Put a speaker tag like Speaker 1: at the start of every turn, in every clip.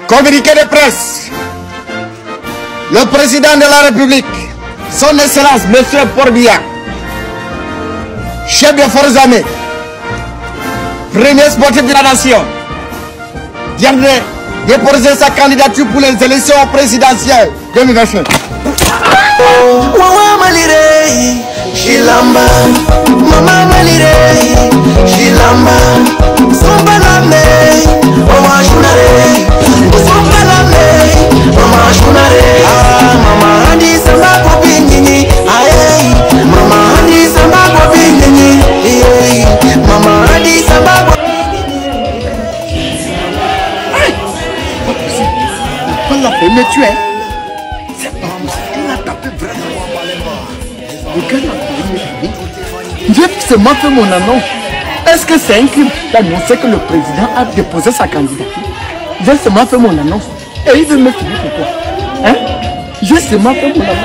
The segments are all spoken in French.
Speaker 1: Communiqué de presse. Le président de la République, son Excellence, M. Porbiya, chef des forces armées, premier sportif de la nation, vient de déposer sa candidature pour les élections présidentielles 2025.
Speaker 2: Me tuer. C'est pas possible. Elle a tapé vraiment. J'ai seulement fait mon annonce. Est-ce que c'est un crime d'annoncer que le président a déposé sa candidature? J'ai seulement fait mon annonce. Et il veut me finir pourquoi? Hein? J'ai seulement fait mon annonce.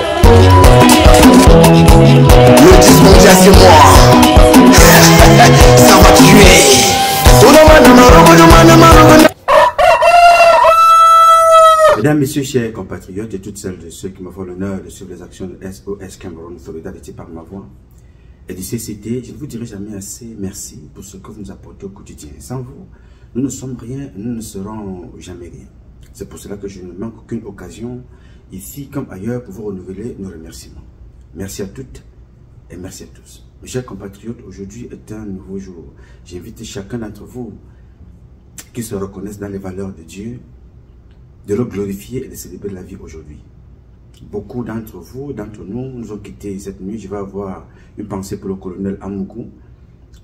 Speaker 1: Le 10 mondial, c'est moi. Ça va tuer.
Speaker 3: Mesdames, Messieurs, chers compatriotes et toutes celles de ceux qui me font l'honneur de suivre les actions de SOS Cameroun Solidarité par ma voix et du CCT, je ne vous dirai jamais assez merci pour ce que vous nous apportez au quotidien. Sans vous, nous ne sommes rien, nous ne serons jamais rien. C'est pour cela que je ne manque aucune occasion, ici comme ailleurs, pour vous renouveler nos remerciements. Merci à toutes et merci à tous. Mes chers compatriotes, aujourd'hui est un nouveau jour. J'invite chacun d'entre vous qui se reconnaissent dans les valeurs de Dieu, de le glorifier et de célébrer la vie aujourd'hui. Beaucoup d'entre vous, d'entre nous, nous ont quittés cette nuit. Je vais avoir une pensée pour le colonel Amougou.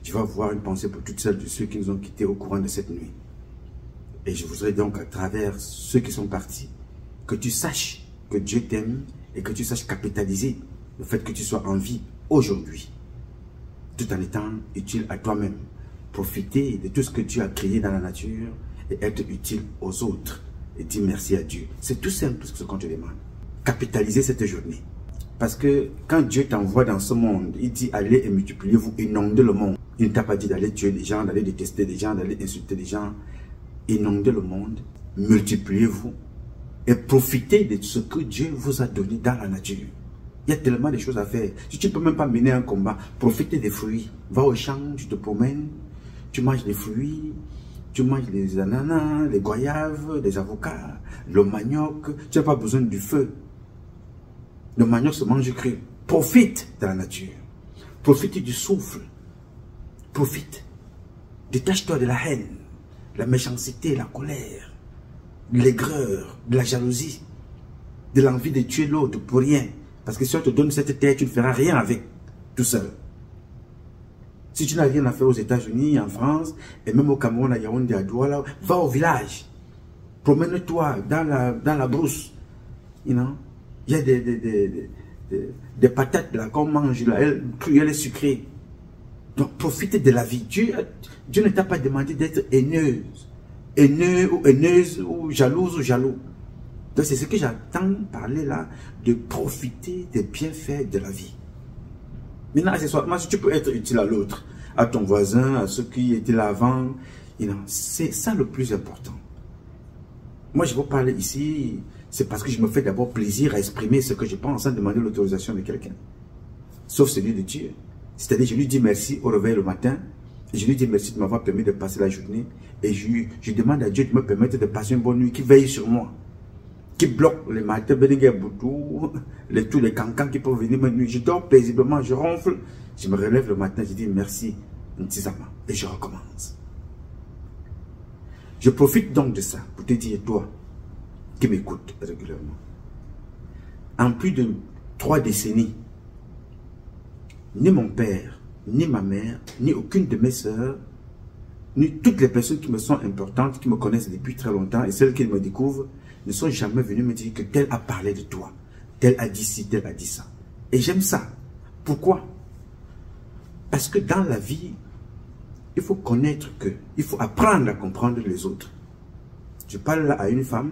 Speaker 3: Je vais avoir une pensée pour toutes celles de ceux qui nous ont quittés au courant de cette nuit. Et je voudrais donc, à travers ceux qui sont partis, que tu saches que Dieu t'aime et que tu saches capitaliser le fait que tu sois en vie aujourd'hui, tout en étant utile à toi-même. Profiter de tout ce que Dieu a créé dans la nature et être utile aux autres. Et dis merci à Dieu. C'est tout simple ce qu'on te demande. Capitaliser cette journée. Parce que quand Dieu t'envoie dans ce monde, il dit allez et multipliez-vous, inondez le monde. Il ne t'a pas dit d'aller tuer des gens, d'aller détester des gens, d'aller insulter des gens. Inondez le monde, multipliez-vous et profitez de ce que Dieu vous a donné dans la nature. Il y a tellement de choses à faire. Si tu ne peux même pas mener un combat, profitez des fruits. Va au champ, tu te promènes, tu manges des fruits. Tu manges les ananas, les goyaves, les avocats, le manioc. Tu n'as pas besoin du feu. Le manioc se mange cru. Profite de la nature. Profite du souffle. Profite. Détache-toi de la haine, la méchanceté, la colère, l'aigreur, de la jalousie, de l'envie de tuer l'autre pour rien. Parce que si on te donne cette terre, tu ne feras rien avec, tout seul. Si tu n'as rien à faire aux États-Unis, en France, et même au Cameroun, à Yaoundé, à Douala, va au village. Promène-toi dans la brousse. You know? Il y a des patates là qu'on mange, là, elles sont sucrées. Donc profite de la vie. Dieu ne t'a pas demandé d'être haineuse. Haineux ou haineuse, ou jalouse ou jaloux. Donc c'est ce que j'entends parler là, de profiter des bienfaits de la vie. Maintenant, accessoirement, si tu peux être utile à l'autre, à ton voisin, à ceux qui étaient là avant, c'est ça le plus important. Moi, je vous parle ici, c'est parce que je me fais d'abord plaisir à exprimer ce que je pense sans demander l'autorisation de quelqu'un. Sauf celui de Dieu. C'est-à-dire, je lui dis merci au réveil le matin, et je lui dis merci de m'avoir permis de passer la journée, et je demande à Dieu de me permettre de passer une bonne nuit, qui veille sur moi, qui bloque les matins, tous les cancans qui peuvent venir me nuire. Je dors paisiblement, je ronfle, je me relève le matin, je dis merci, Ntizama, et je recommence. Je profite donc de ça pour te dire, toi, qui m'écoutes régulièrement, en plus de 3 décennies, ni mon père, ni ma mère, ni aucune de mes sœurs, ni toutes les personnes qui me sont importantes, qui me connaissent depuis très longtemps, et celles qui me découvrent, ne sont jamais venus me dire que tel a parlé de toi, tel a dit ci, tel a dit ça. Et j'aime ça. Pourquoi? Parce que dans la vie, il faut connaître que, il faut apprendre à comprendre les autres. Je parle là à une femme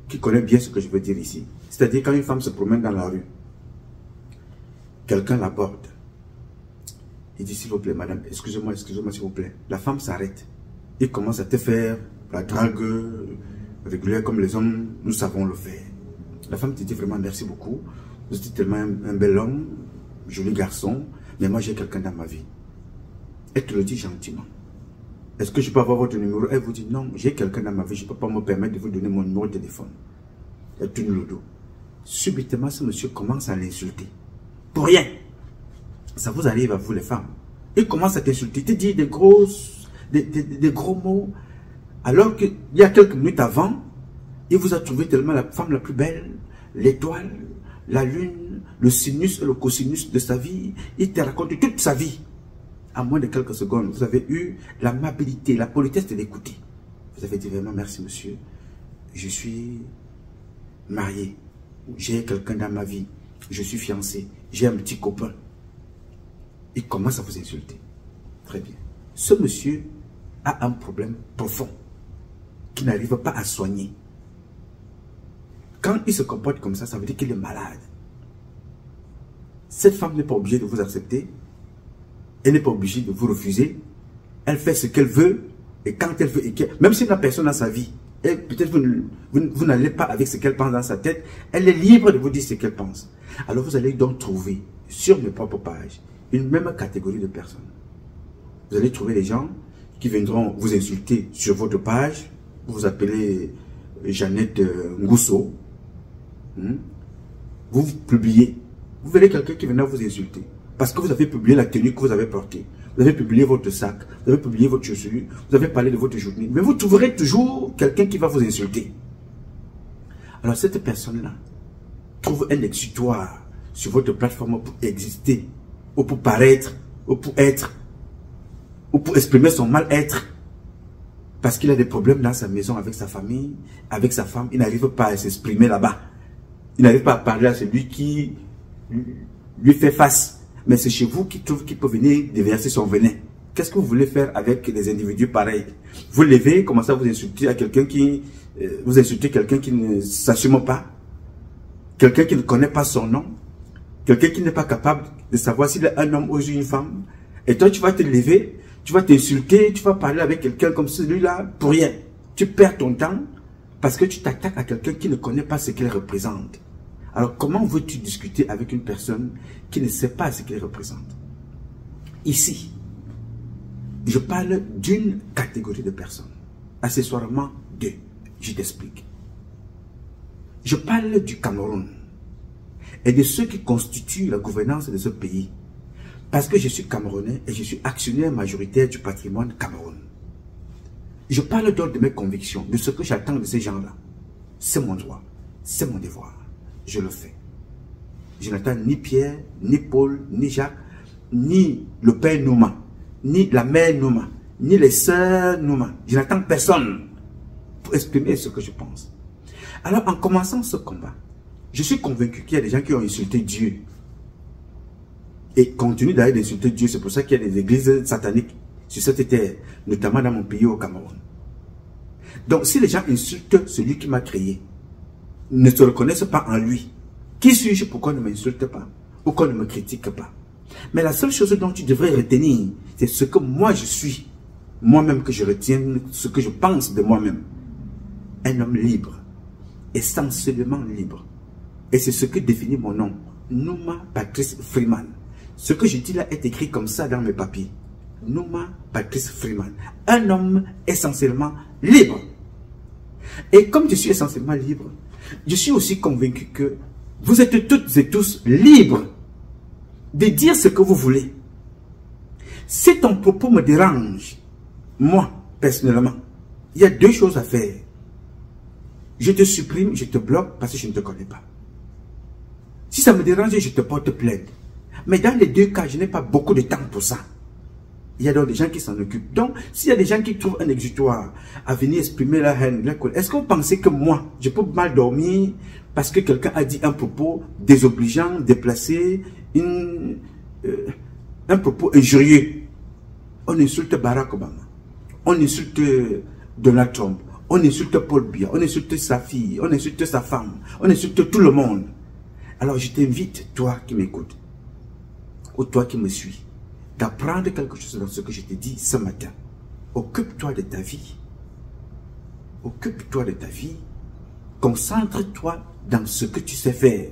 Speaker 3: qui connaît bien ce que je veux dire ici. C'est-à-dire quand une femme se promène dans la rue, quelqu'un l'aborde. Il dit s'il vous plaît madame, excusez-moi s'il vous plaît. La femme s'arrête. Il commence à te faire la drague, régulière comme les hommes, nous savons le faire. La femme te dit vraiment merci beaucoup. Vous êtes tellement un bel homme, joli garçon, mais moi j'ai quelqu'un dans ma vie. Elle te le dit gentiment. Est-ce que je peux avoir votre numéro? Elle vous dit non, j'ai quelqu'un dans ma vie, je ne peux pas me permettre de vous donner mon numéro de téléphone. Elle tourne le dos. Subitement, ce monsieur commence à l'insulter. Pour rien. Ça vous arrive à vous les femmes. Il commence à t'insulter, il te dit des gros mots. Alors qu'il y a quelques minutes avant, il vous a trouvé tellement la femme la plus belle, l'étoile, la lune, le sinus et le cosinus de sa vie. Il te raconte toute sa vie. À moins de quelques secondes, vous avez eu l'amabilité, la politesse de l'écouter. Vous avez dit vraiment merci monsieur. Je suis marié. J'ai quelqu'un dans ma vie. Je suis fiancé. J'ai un petit copain. Il commence à vous insulter. Très bien. Ce monsieur a un problème profond qu'il n'arrive pas à soigner. Quand il se comporte comme ça veut dire qu'il est malade. Cette femme n'est pas obligée de vous accepter. Elle n'est pas obligée de vous refuser. Elle fait ce qu'elle veut. Et quand elle veut, même si la personne a sa vie, peut-être vous n'allez pas avec ce qu'elle pense dans sa tête, elle est libre de vous dire ce qu'elle pense. Alors vous allez donc trouver sur mes propres pages une même catégorie de personnes. Vous allez trouver des gens qui viendront vous insulter sur votre page. Vous vous appelez Jeannette Ngousso. Vous publiez. Vous verrez quelqu'un qui viendra vous insulter. Parce que vous avez publié la tenue que vous avez portée. Vous avez publié votre sac. Vous avez publié votre chaussure. Vous avez parlé de votre journée. Mais vous trouverez toujours quelqu'un qui va vous insulter. Alors cette personne-là trouve un exutoire sur votre plateforme pour exister. Ou pour paraître. Ou pour être. Ou pour exprimer son mal-être. Parce qu'il a des problèmes dans sa maison avec sa famille, avec sa femme. Il n'arrive pas à s'exprimer là-bas. Il n'arrive pas à parler à celui qui lui fait face. Mais c'est chez vous qu'il trouve qu'il peut venir déverser son venin. Qu'est-ce que vous voulez faire avec des individus pareils? Vous levez, commencez à vous insulter à quelqu'un qui... vous insultez quelqu'un qui ne s'assume pas. Quelqu'un qui ne connaît pas son nom. Quelqu'un qui n'est pas capable de savoir s'il est un homme ou une femme. Et toi, tu vas te lever, tu vas t'insulter, tu vas parler avec quelqu'un comme celui-là pour rien. Tu perds ton temps parce que tu t'attaques à quelqu'un qui ne connaît pas ce qu'il représente. Alors, comment veux-tu discuter avec une personne qui ne sait pas ce qu'elle représente? Ici, je parle d'une catégorie de personnes. Accessoirement, deux. Je t'explique. Je parle du Cameroun et de ceux qui constituent la gouvernance de ce pays. Parce que je suis Camerounais et je suis actionnaire majoritaire du patrimoine Cameroun. Je parle donc de mes convictions, de ce que j'attends de ces gens-là. C'est mon droit, c'est mon devoir. Je le fais. Je n'attends ni Pierre, ni Paul, ni Jacques, ni le père Nouma, ni la mère Nouma, ni les sœurs Nouma. Je n'attends personne pour exprimer ce que je pense. Alors, en commençant ce combat, je suis convaincu qu'il y a des gens qui ont insulté Dieu. Et continuent d'ailleurs d'insulter Dieu. C'est pour ça qu'il y a des églises sataniques sur cette terre, notamment dans mon pays au Cameroun. Donc, si les gens insultent celui qui m'a créé, ne se reconnaissent pas en lui. Qui suis-je pour qu'on ne m'insulte pas ou qu'on ne me critique pas? Mais la seule chose dont tu devrais retenir, c'est ce que moi je suis. Moi-même que je retienne, ce que je pense de moi-même. Un homme libre. Essentiellement libre. Et c'est ce que définit mon nom. Nouma Patrice Freeman. Ce que je dis là est écrit comme ça dans mes papiers. Nouma Patrice Freeman. Un homme essentiellement libre. Et comme je suis essentiellement libre, je suis aussi convaincu que vous êtes toutes et tous libres de dire ce que vous voulez. Si ton propos me dérange, moi, personnellement, il y a deux choses à faire. Je te supprime, je te bloque parce que je ne te connais pas. Si ça me dérange, je te porte plainte. Mais dans les deux cas, je n'ai pas beaucoup de temps pour ça. Il y a donc des gens qui s'en occupent. Donc, s'il y a des gens qui trouvent un exutoire à venir exprimer la haine, la colère, est-ce que vous pensez que moi, je peux mal dormir parce que quelqu'un a dit un propos désobligeant, déplacé, un propos injurieux? On insulte Barack Obama, on insulte Donald Trump, on insulte Paul Biya, on insulte sa fille, on insulte sa femme, on insulte tout le monde. Alors je t'invite, toi qui m'écoutes, ou toi qui me suis, d'apprendre quelque chose dans ce que je te dis ce matin. Occupe-toi de ta vie. occupe-toi de ta vie, concentre-toi dans ce que tu sais faire.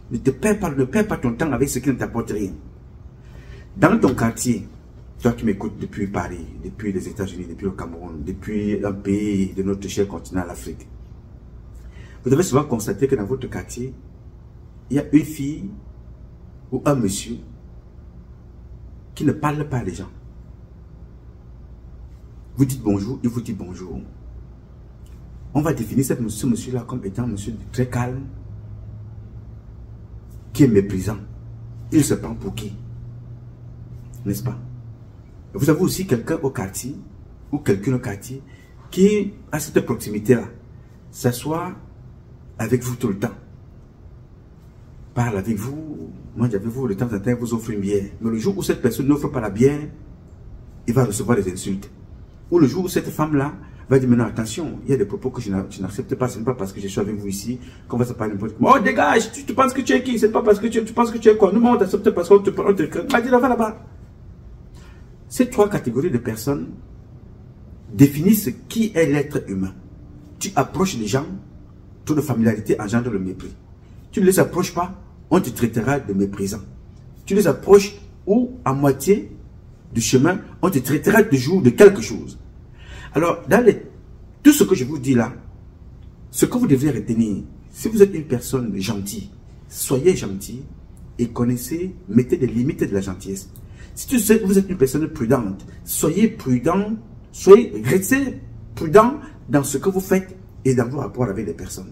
Speaker 3: Ne perds pas ton temps avec ce qui ne t'apporte rien. Dans ton quartier, toi qui m'écoutes depuis Paris, depuis les États-Unis, depuis le Cameroun, depuis un pays de notre cher continent, l'Afrique, vous avez souvent constaté que dans votre quartier, il y a une fille ou un monsieur qui ne parle pas à des gens. Vous dites bonjour, il vous dit bonjour. On va définir ce monsieur-là comme étant un monsieur très calme, qui est méprisant. Il se prend pour qui? N'est-ce pas? Vous avez aussi quelqu'un au quartier, ou quelqu'un au quartier, qui a cette proximité-là, s'assoit avec vous tout le temps, parle avec vous, mange avec vous, de temps en temps, vous offre une bière. Mais le jour où cette personne n'offre pas la bière, il va recevoir des insultes. Ou le jour où cette femme-là va dire, maintenant attention, il y a des propos que je n'accepte pas, ce n'est pas parce que je suis avec vous ici qu'on va se parler n'importe quoi. Oh dégage, tu penses que tu es qui? C'est pas parce que tu penses que tu es quoi? Nous, on t'accepte parce qu'on te craint. Ah, dis là-bas. Ces trois catégories de personnes définissent qui est l'être humain. Tu approches les gens, taux de familiarité engendre le mépris. Tu ne les approches pas, on te traitera de méprisant. Tu les approches ou à moitié du chemin, on te traitera toujours de quelque chose. Alors, dans tout ce que je vous dis là, ce que vous devez retenir, si vous êtes une personne gentille, soyez gentil et connaissez, mettez des limites de la gentillesse. Si vous êtes une personne prudente, soyez prudent, restez prudent dans ce que vous faites et dans vos rapports avec les personnes.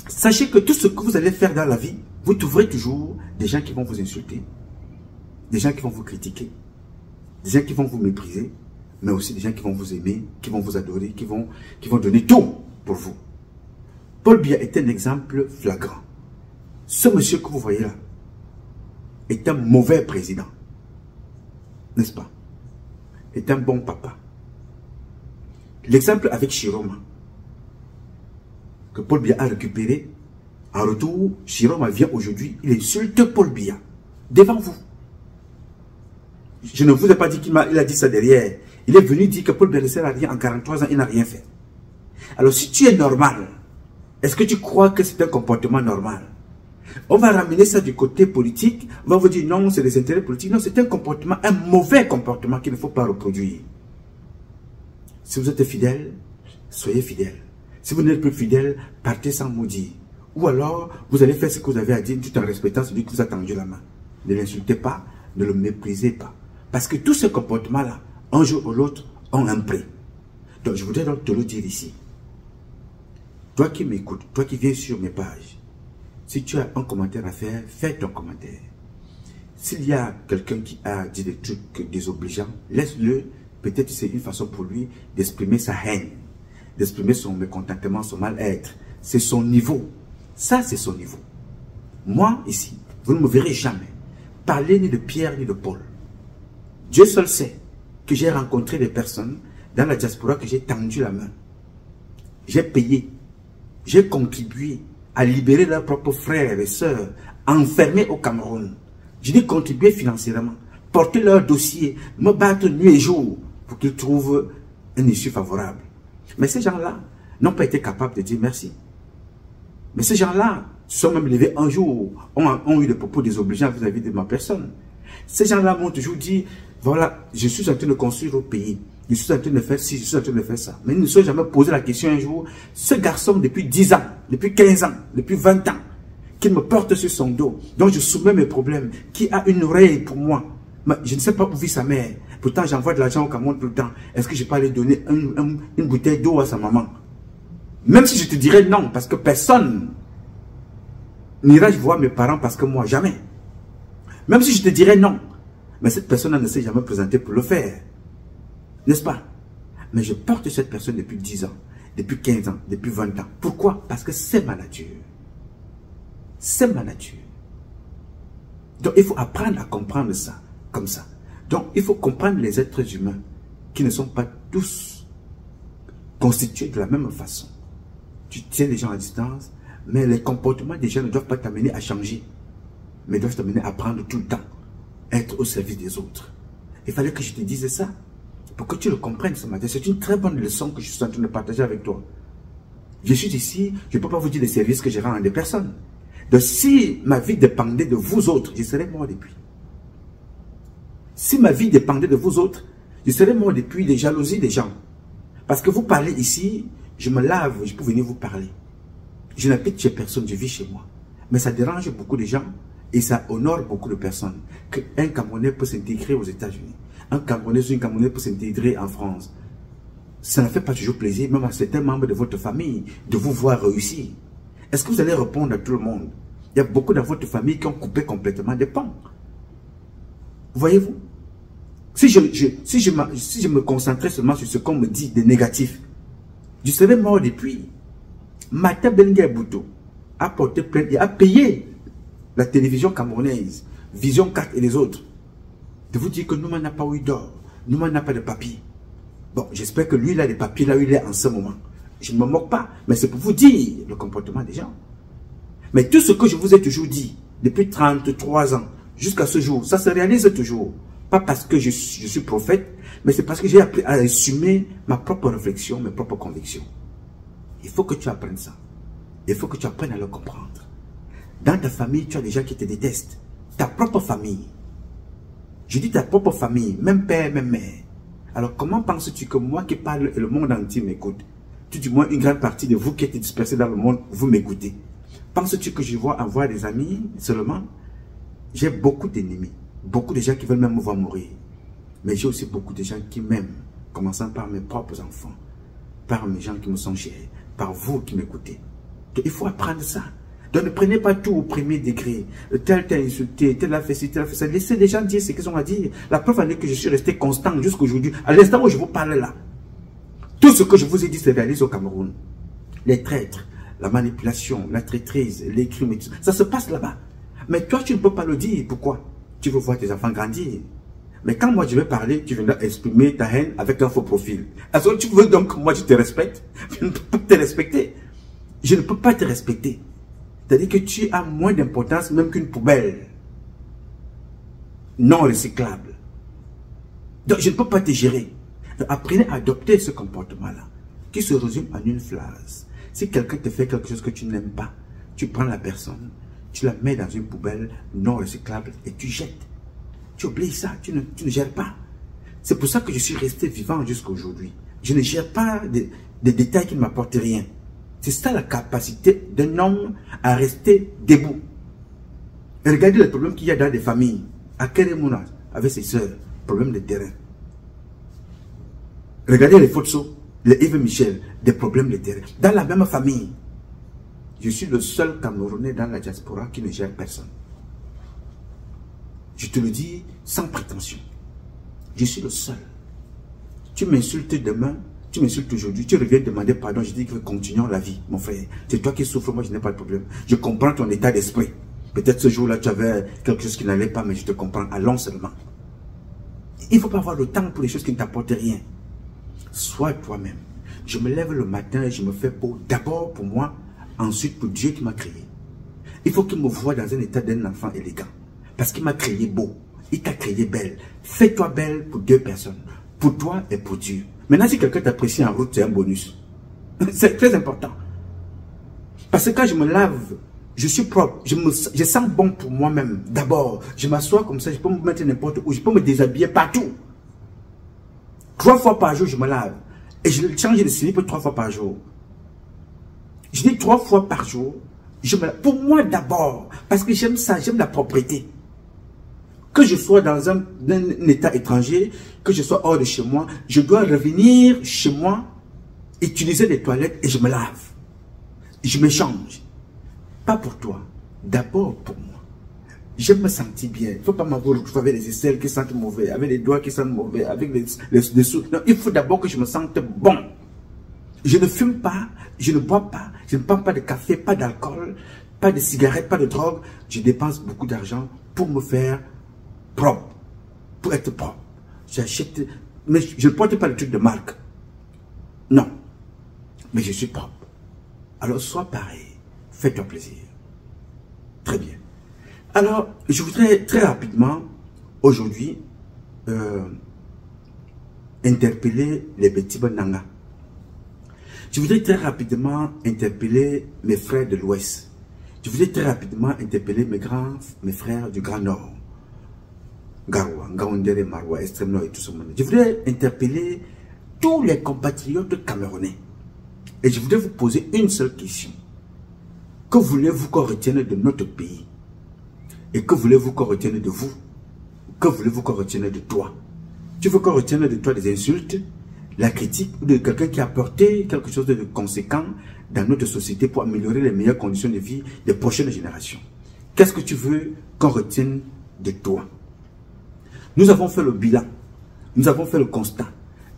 Speaker 3: Sachez que tout ce que vous allez faire dans la vie, vous trouverez toujours des gens qui vont vous insulter, des gens qui vont vous critiquer, des gens qui vont vous mépriser, mais aussi des gens qui vont vous aimer, qui vont vous adorer, qui vont donner tout pour vous. Paul Biya est un exemple flagrant. Ce monsieur que vous voyez là est un mauvais président, n'est-ce pas? Est un bon papa. L'exemple avec Chiroma, que Paul Biya a récupéré, en retour, Chiroma vient aujourd'hui, il insulte Paul Biya devant vous. Je ne vous ai pas dit qu'il a dit ça derrière. Il est venu dire que Paul Biya ne sert à rien en 43 ans, il n'a rien fait. Alors si tu es normal, est-ce que tu crois que c'est un comportement normal? On va ramener ça du côté politique, on va vous dire non, c'est des intérêts politiques. Non, c'est un comportement, un mauvais comportement qu'il ne faut pas reproduire. Si vous êtes fidèle, soyez fidèle. Si vous n'êtes plus fidèle, partez sans maudire. Ou alors, vous allez faire ce que vous avez à dire tout en respectant celui qui vous a tendu la main. Ne l'insultez pas, ne le méprisez pas. Parce que tous ces comportements-là, un jour ou l'autre, ont un prix. Donc, je voudrais donc te le dire ici. Toi qui m'écoutes, toi qui viens sur mes pages, si tu as un commentaire à faire, fais ton commentaire. S'il y a quelqu'un qui a dit des trucs désobligeants, laisse-le. Peut-être c'est une façon pour lui d'exprimer sa haine, d'exprimer son mécontentement, son mal-être. C'est son niveau. Ça, c'est son niveau. Moi, ici, vous ne me verrez jamais parler ni de Pierre ni de Paul. Dieu seul sait que j'ai rencontré des personnes dans la diaspora que j'ai tendu la main. J'ai payé, j'ai contribué à libérer leurs propres frères et sœurs enfermés au Cameroun. Je dis contribuer financièrement, porter leur dossier, me battre nuit et jour pour qu'ils trouvent une issue favorable. Mais ces gens-là n'ont pas été capables de dire merci. Mais ces gens-là se sont même levés un jour, ont eu des propos désobligeants vis-à-vis de ma personne. Ces gens-là m'ont toujours dit, voilà, je suis en train de construire au pays, je suis en train de faire ci, je suis en train de faire ça. Mais ils ne se sont jamais posé la question un jour, ce garçon depuis 10 ans, depuis 15 ans, depuis 20 ans, qui me porte sur son dos, dont je soumets mes problèmes, qui a une oreille pour moi, mais je ne sais pas où vit sa mère. Pourtant, j'envoie de l'argent au Cameroun tout le temps. Est-ce que je peux aller donner une bouteille d'eau à sa maman? Même si je te dirais non, parce que personne n'ira voir mes parents parce que moi, jamais. Même si je te dirais non, mais cette personne ne s'est jamais présentée pour le faire. N'est-ce pas? Mais je porte cette personne depuis 10 ans, depuis 15 ans, depuis 20 ans. Pourquoi? Parce que c'est ma nature. C'est ma nature. Donc, il faut apprendre à comprendre ça, comme ça. Donc, il faut comprendre les êtres humains qui ne sont pas tous constitués de la même façon. Tu tiens les gens à distance, mais les comportements des gens ne doivent pas t'amener à changer, mais doivent t'amener à apprendre tout le temps, être au service des autres. Il fallait que je te dise ça, pour que tu le comprennes ce matin. C'est une très bonne leçon que je suis en train de partager avec toi. Je suis ici, je ne peux pas vous dire les services que je rends à des personnes. Donc si ma vie dépendait de vous autres, je serais mort depuis. Si ma vie dépendait de vous autres, je serais mort depuis des jalousies des gens. Parce que vous parlez ici, je me lave, je peux venir vous parler. Je n'habite chez personne, je vis chez moi. Mais ça dérange beaucoup de gens et ça honore beaucoup de personnes. Qu'un Camerounais peut s'intégrer aux États-Unis. Un Camerounais ou une Camerounaise peut s'intégrer en France. Ça ne fait pas toujours plaisir, même à certains membres de votre famille, de vous voir réussir. Est-ce que vous allez répondre à tout le monde? Il y a beaucoup dans votre famille qui ont coupé complètement des ponts. Voyez-vous? Si je me concentrais seulement sur ce qu'on me dit de négatif, je serais mort depuis. Martin Benga Bouto a porté plainte et a payé la télévision camerounaise, Vision 4 et les autres, de vous dire que nous, on n'a pas eu d'or, nous, on n'a pas de papier. Bon, j'espère que lui, il a des papiers là où il est en ce moment. Je ne me moque pas, mais c'est pour vous dire le comportement des gens. Mais tout ce que je vous ai toujours dit, depuis 33 ans, jusqu'à ce jour, ça se réalise toujours. Pas parce que je suis prophète, mais c'est parce que j'ai appris à assumer ma propre réflexion, mes propres convictions. Il faut que tu apprennes ça. Il faut que tu apprennes à le comprendre. Dans ta famille, tu as des gens qui te détestent. Ta propre famille. Je dis ta propre famille, même père, même mère. Alors comment penses-tu que moi qui parle et le monde entier m'écoute? Tout du moins une grande partie de vous qui êtes dispersés dans le monde, vous m'écoutez. Penses-tu que je vois avoir des amis seulement? J'ai beaucoup d'ennemis. Beaucoup de gens qui veulent même me voir mourir. Mais j'ai aussi beaucoup de gens qui m'aiment. Commençant par mes propres enfants. Par mes gens qui me sont chers. Par vous qui m'écoutez. Donc il faut apprendre ça. Donc ne prenez pas tout au premier degré. Tel t'a insulté, tel a fait ci, tel a fait ça. Laissez les gens dire ce qu'ils ont à dire. La preuve en est que je suis resté constant jusqu'à aujourd'hui. À l'instant où je vous parle là. Tout ce que je vous ai dit se réalise au Cameroun. Les traîtres, la manipulation, la traîtrise, les crimes, et tout ça se passe là-bas. Mais toi, tu ne peux pas le dire. Pourquoi? Tu veux voir tes enfants grandir. Mais quand moi je vais parler, tu viendras exprimer ta haine avec un faux profil. Alors tu veux donc que moi je te respecte? Je ne peux pas te respecter. Je ne peux pas te respecter. C'est-à-dire que tu as moins d'importance même qu'une poubelle non recyclable. Donc je ne peux pas te gérer. Donc, apprenez à adopter ce comportement-là, qui se résume en une phrase. Si quelqu'un te fait quelque chose que tu n'aimes pas, tu prends la personne, tu la mets dans une poubelle non recyclable et tu jettes. Tu oublies ça, tu ne gères pas. C'est pour ça que je suis resté vivant jusqu'à aujourd'hui. Je ne gère pas des détails qui ne m'apportent rien. C'est ça la capacité d'un homme à rester debout. Et regardez les problèmes qu'il y a dans des familles. À Keremouna, avec ses soeurs, problème de terrain. Regardez les Fotso, les Yves Michel, des problèmes de terrain. Dans la même famille, je suis le seul Camerounais dans la diaspora qui ne gère personne. Je te le dis sans prétention. Je suis le seul. Tu m'insultes demain, tu m'insultes aujourd'hui, tu reviens demander pardon, je dis que continuons la vie, mon frère. C'est toi qui souffres, moi je n'ai pas de problème. Je comprends ton état d'esprit. Peut-être ce jour-là tu avais quelque chose qui n'allait pas, mais je te comprends. Allons seulement. Il ne faut pas avoir le temps pour les choses qui ne t'apportent rien. Sois toi-même. Je me lève le matin et je me fais beau. D'abord pour moi, ensuite pour Dieu qui m'a créé. Il faut qu'il me voie dans un état d'un enfant élégant. Parce qu'il m'a créé beau. Il t'a créé belle. Fais-toi belle pour deux personnes. Pour toi et pour Dieu. Maintenant, si quelqu'un t'apprécie en route, c'est un bonus. C'est très important. Parce que quand je me lave, je suis propre. Je sens bon pour moi-même. D'abord, je m'assois comme ça, je peux me mettre n'importe où. Je peux me déshabiller partout. 3 fois par jour, je me lave. Et je change de slip 3 fois par jour. Je dis 3 fois par jour. Pour moi d'abord. Parce que j'aime ça, j'aime la propreté. Que je sois dans un état étranger, que je sois hors de chez moi, je dois revenir chez moi, utiliser les toilettes et je me lave. Je me change. Pas pour toi, d'abord pour moi. J'aime me sentir bien. Il ne faut pas m'avoir avec les aisselles qui sentent mauvais, avec les doigts qui sentent mauvais, avec les dessous. Non, il faut d'abord que je me sente bon. Je ne fume pas, je ne bois pas, je ne prends pas de café, pas d'alcool, pas de cigarettes, pas de drogue. Je dépense beaucoup d'argent pour me faire propre, pour être propre. J'achète, mais je ne porte pas le truc de marque. Non, mais je suis propre. Alors sois pareil, fais-toi plaisir. Très bien. Alors, je voudrais très rapidement, aujourd'hui, interpeller les petits Bonanga. Je voudrais très rapidement interpeller mes frères de l'Ouest. Je voudrais très rapidement interpeller mes frères du Grand Nord. Garoua, Ngaoundéré, Maroua, Extrême Nord et tout ce monde. Je voudrais interpeller tous les compatriotes camerounais. Et je voudrais vous poser une seule question. Que voulez-vous qu'on retienne de notre pays? Et que voulez-vous qu'on retienne de vous? Que voulez-vous qu'on retienne de toi? Tu veux qu'on retienne de toi des insultes, la critique ou de quelqu'un qui a apporté quelque chose de conséquent dans notre société pour améliorer les meilleures conditions de vie des prochaines générations? Qu'est-ce que tu veux qu'on retienne de toi? Nous avons fait le bilan. Nous avons fait le constat.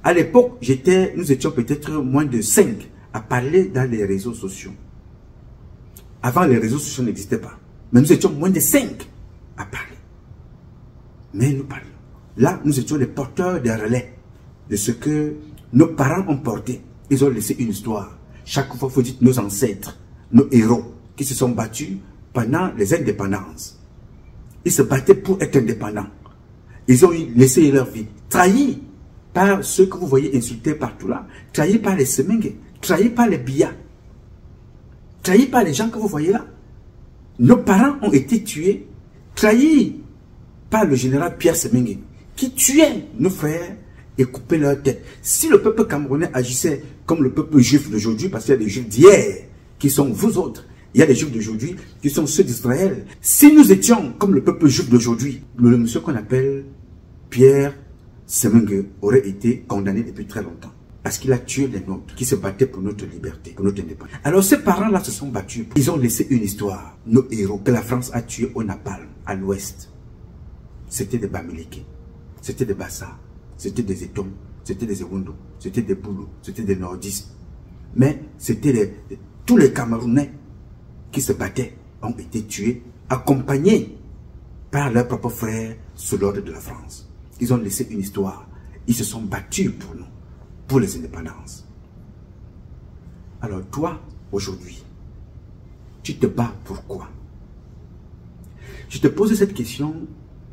Speaker 3: À l'époque, nous étions peut-être moins de 5 à parler dans les réseaux sociaux. Avant, les réseaux sociaux n'existaient pas. Mais nous étions moins de 5 à parler. Mais nous parlions. Là, nous étions les porteurs des relais de ce que nos parents ont porté. Ils ont laissé une histoire. Chaque fois, il faut dire nos ancêtres, nos héros, qui se sont battus pendant les indépendances. Ils se battaient pour être indépendants. Ils ont laissé leur vie, trahis par ceux que vous voyez insultés partout là, trahis par les Semengue, trahis par les Biya, trahis par les gens que vous voyez là. Nos parents ont été tués, trahis par le général Pierre Semengue, qui tuait nos frères et coupait leur tête. Si le peuple camerounais agissait comme le peuple juif d'aujourd'hui, parce qu'il y a des juifs d'hier qui sont vous autres, il y a des juifs d'aujourd'hui qui sont ceux d'Israël. Si nous étions comme le peuple juif d'aujourd'hui, le monsieur qu'on appelle Pierre Semengue aurait été condamné depuis très longtemps. Parce qu'il a tué les nôtres, qui se battaient pour notre liberté, pour notre indépendance. Alors ces parents-là se sont battus. Ils ont laissé une histoire. Nos héros que la France a tués au Napalm, à l'ouest. C'était des Bamileke, c'était des Bassa, c'était des Etom, c'était des Ewundo, c'était des Boulou, c'était des Nordistes. Mais c'était tous les Camerounais qui se battaient ont été tués, accompagnés par leurs propres frères sous l'ordre de la France. Ils ont laissé une histoire. Ils se sont battus pour nous, pour les indépendances. Alors toi, aujourd'hui, tu te bats pourquoi? Je te pose cette question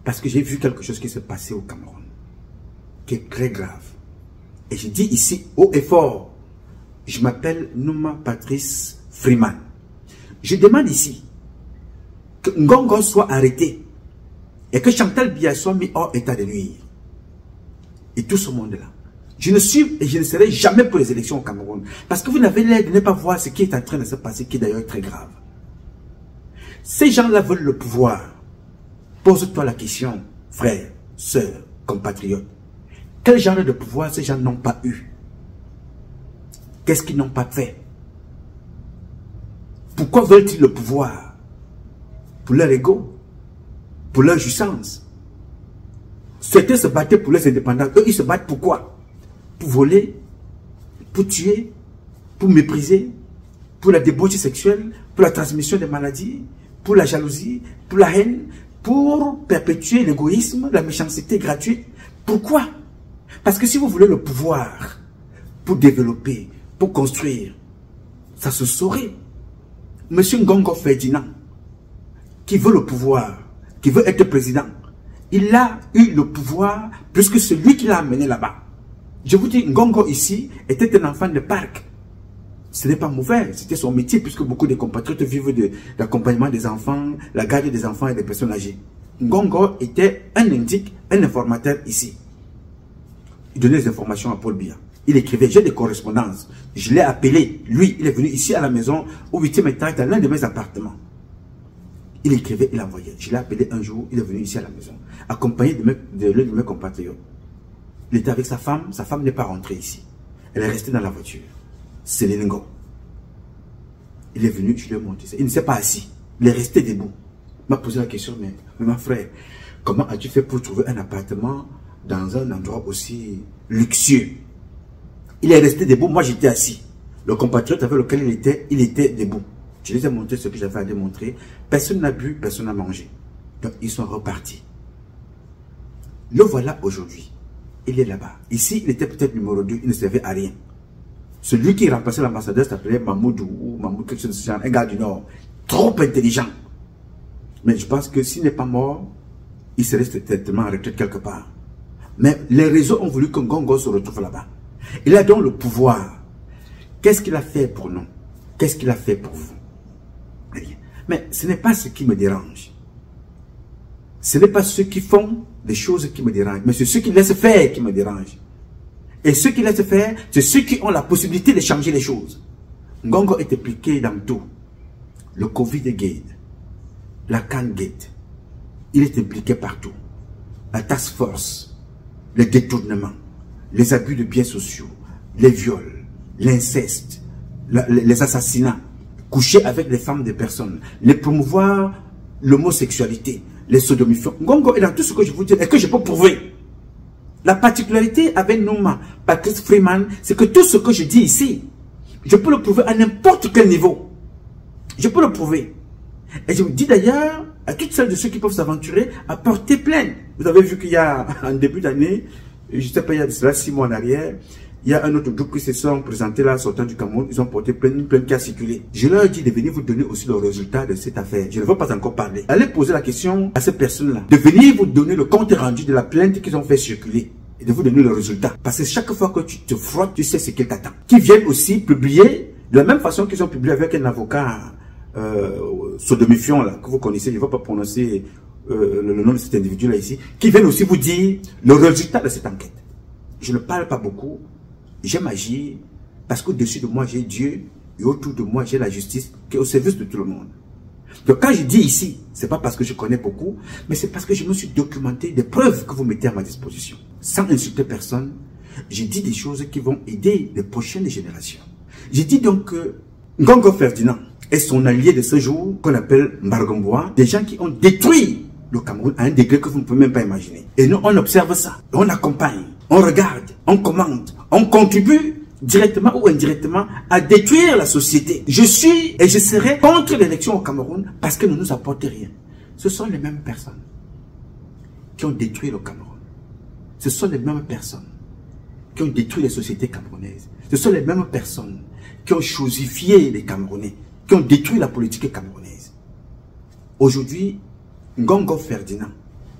Speaker 3: parce que j'ai vu quelque chose qui s'est passé au Cameroun, qui est très grave. Et je dis ici, haut et fort, je m'appelle Nouma Patrice Freeman. Je demande ici que Ngongo soit arrêté et que Chantal Biya soit mis hors état de nuire. Et tout ce monde-là. Je ne suis et je ne serai jamais pour les élections au Cameroun. Parce que vous n'avez l'air de ne pas voir ce qui est en train de se passer, qui est d'ailleurs très grave. Ces gens-là veulent le pouvoir. Pose-toi la question, frère, sœur, compatriote. Quel genre de pouvoir ces gens n'ont pas eu? Qu'est-ce qu'ils n'ont pas fait? Pourquoi veulent-ils le pouvoir? Pour leur ego? Pour leur jouissance? Certains se battaient pour les indépendants. Eux, ils se battent pour quoi? Pour voler, pour tuer, pour mépriser, pour la débauche sexuelle, pour la transmission des maladies, pour la jalousie, pour la haine, pour perpétuer l'égoïsme, la méchanceté gratuite. Pourquoi? Parce que si vous voulez le pouvoir pour développer, pour construire, ça se saurait. Monsieur Ngongo Ferdinand, qui veut le pouvoir, qui veut être président, il a eu le pouvoir plus que celui qui l'a amené là-bas. Je vous dis, Ngongo ici était un enfant de parc. Ce n'est pas mauvais, c'était son métier puisque beaucoup de compatriotes vivent de l'accompagnement des enfants, la garde des enfants et des personnes âgées. Ngongo était un indique, un informateur ici. Il donnait des informations à Paul Biya. Il écrivait, j'ai des correspondances. Je l'ai appelé, lui, il est venu ici à la maison, au 8e étage, dans l'un de mes appartements. Il écrivait, il envoyait. Je l'ai appelé un jour, il est venu ici à la maison, accompagné de l'un de mes compatriotes. Il était avec sa femme n'est pas rentrée ici. Elle est restée dans la voiture. C'est Léningo. Il est venu, je lui ai montré ça. Il ne s'est pas assis. Il est resté debout. Il m'a posé la question, mais ma frère, comment as-tu fait pour trouver un appartement dans un endroit aussi luxueux? Il est resté debout, moi j'étais assis. Le compatriote avec lequel il était debout. Je les ai montré ce que j'avais à démontrer. Personne n'a bu, personne n'a mangé. Donc ils sont repartis. Le voilà aujourd'hui. Il est là-bas. Ici, il était peut-être numéro 2, il ne servait à rien. Celui qui remplaçait l'ambassadeur s'appelait Mamoudou ou Mamoud quelque chose de ce genre, un gars du Nord. Trop intelligent. Mais je pense que s'il n'est pas mort, il serait certainement en retraite quelque part. Mais les réseaux ont voulu que Ngongo se retrouve là-bas. Il a donc le pouvoir. Qu'est-ce qu'il a fait pour nous? Qu'est-ce qu'il a fait pour vous? Rien. Mais ce n'est pas ce qui me dérange. Ce n'est pas ceux qui font des choses qui me dérangent, mais c'est ceux qui laissent faire qui me dérangent. Et ceux qui laissent faire, c'est ceux qui ont la possibilité de changer les choses. Ngongo est impliqué dans tout. Le Covid-Gate, la CAN-Gate, il est impliqué partout. La task force, les détournements, les abus de biens sociaux, les viols, l'inceste, les assassinats, coucher avec les femmes des personnes, les promouvoir l'homosexualité, les sodomifiants. Ngongo est dans tout ce que je vous dis et que je peux prouver. La particularité avec Nouma, Patrice Freeman, c'est que tout ce que je dis ici, je peux le prouver à n'importe quel niveau. Je peux le prouver. Et je vous dis d'ailleurs à toutes celles de ceux qui peuvent s'aventurer à porter plainte. Vous avez vu qu'il y a en début d'année, je ne sais pas, il y a de cela 6 mois en arrière, il y a un autre groupe qui se sont présentés là, sortant du Cameroun, ils ont porté plainte, une plainte qui a circulé. Je leur ai dit de venir vous donner aussi le résultat de cette affaire. Je ne veux pas encore parler. Allez poser la question à ces personnes-là, de venir vous donner le compte rendu de la plainte qu'ils ont fait circuler. Et de vous donner le résultat. Parce que chaque fois que tu te frottes, tu sais ce qu'il t'attend. Qui viennent aussi publier, de la même façon qu'ils ont publié avec un avocat sodomifiant là, que vous connaissez, je ne vais pas prononcer le nom de cet individu là ici, qui viennent aussi vous dire le résultat de cette enquête. Je ne parle pas beaucoup, j'aime agir, parce qu'au-dessus de moi j'ai Dieu, et autour de moi j'ai la justice, qui est au service de tout le monde. Donc quand je dis ici, c'est pas parce que je connais beaucoup, mais c'est parce que je me suis documenté des preuves que vous mettez à ma disposition. Sans insulter personne, j'ai dit des choses qui vont aider les prochaines générations. J'ai dit donc que Ngongo Ferdinand est son allié de ce jour, qu'on appelle Mbargomboa, des gens qui ont détruit le Cameroun à un degré que vous ne pouvez même pas imaginer. Et nous, on observe ça, on accompagne, on regarde, on commente, on contribue directement ou indirectement à détruire la société. Je suis et je serai contre l'élection au Cameroun parce que ne nous apporte rien. Ce sont les mêmes personnes qui ont détruit le Cameroun. Ce sont les mêmes personnes qui ont détruit les sociétés camerounaises. Ce sont les mêmes personnes qui ont chosifié les Camerounais, qui ont détruit la politique camerounaise. Aujourd'hui, Ngongo Ferdinand,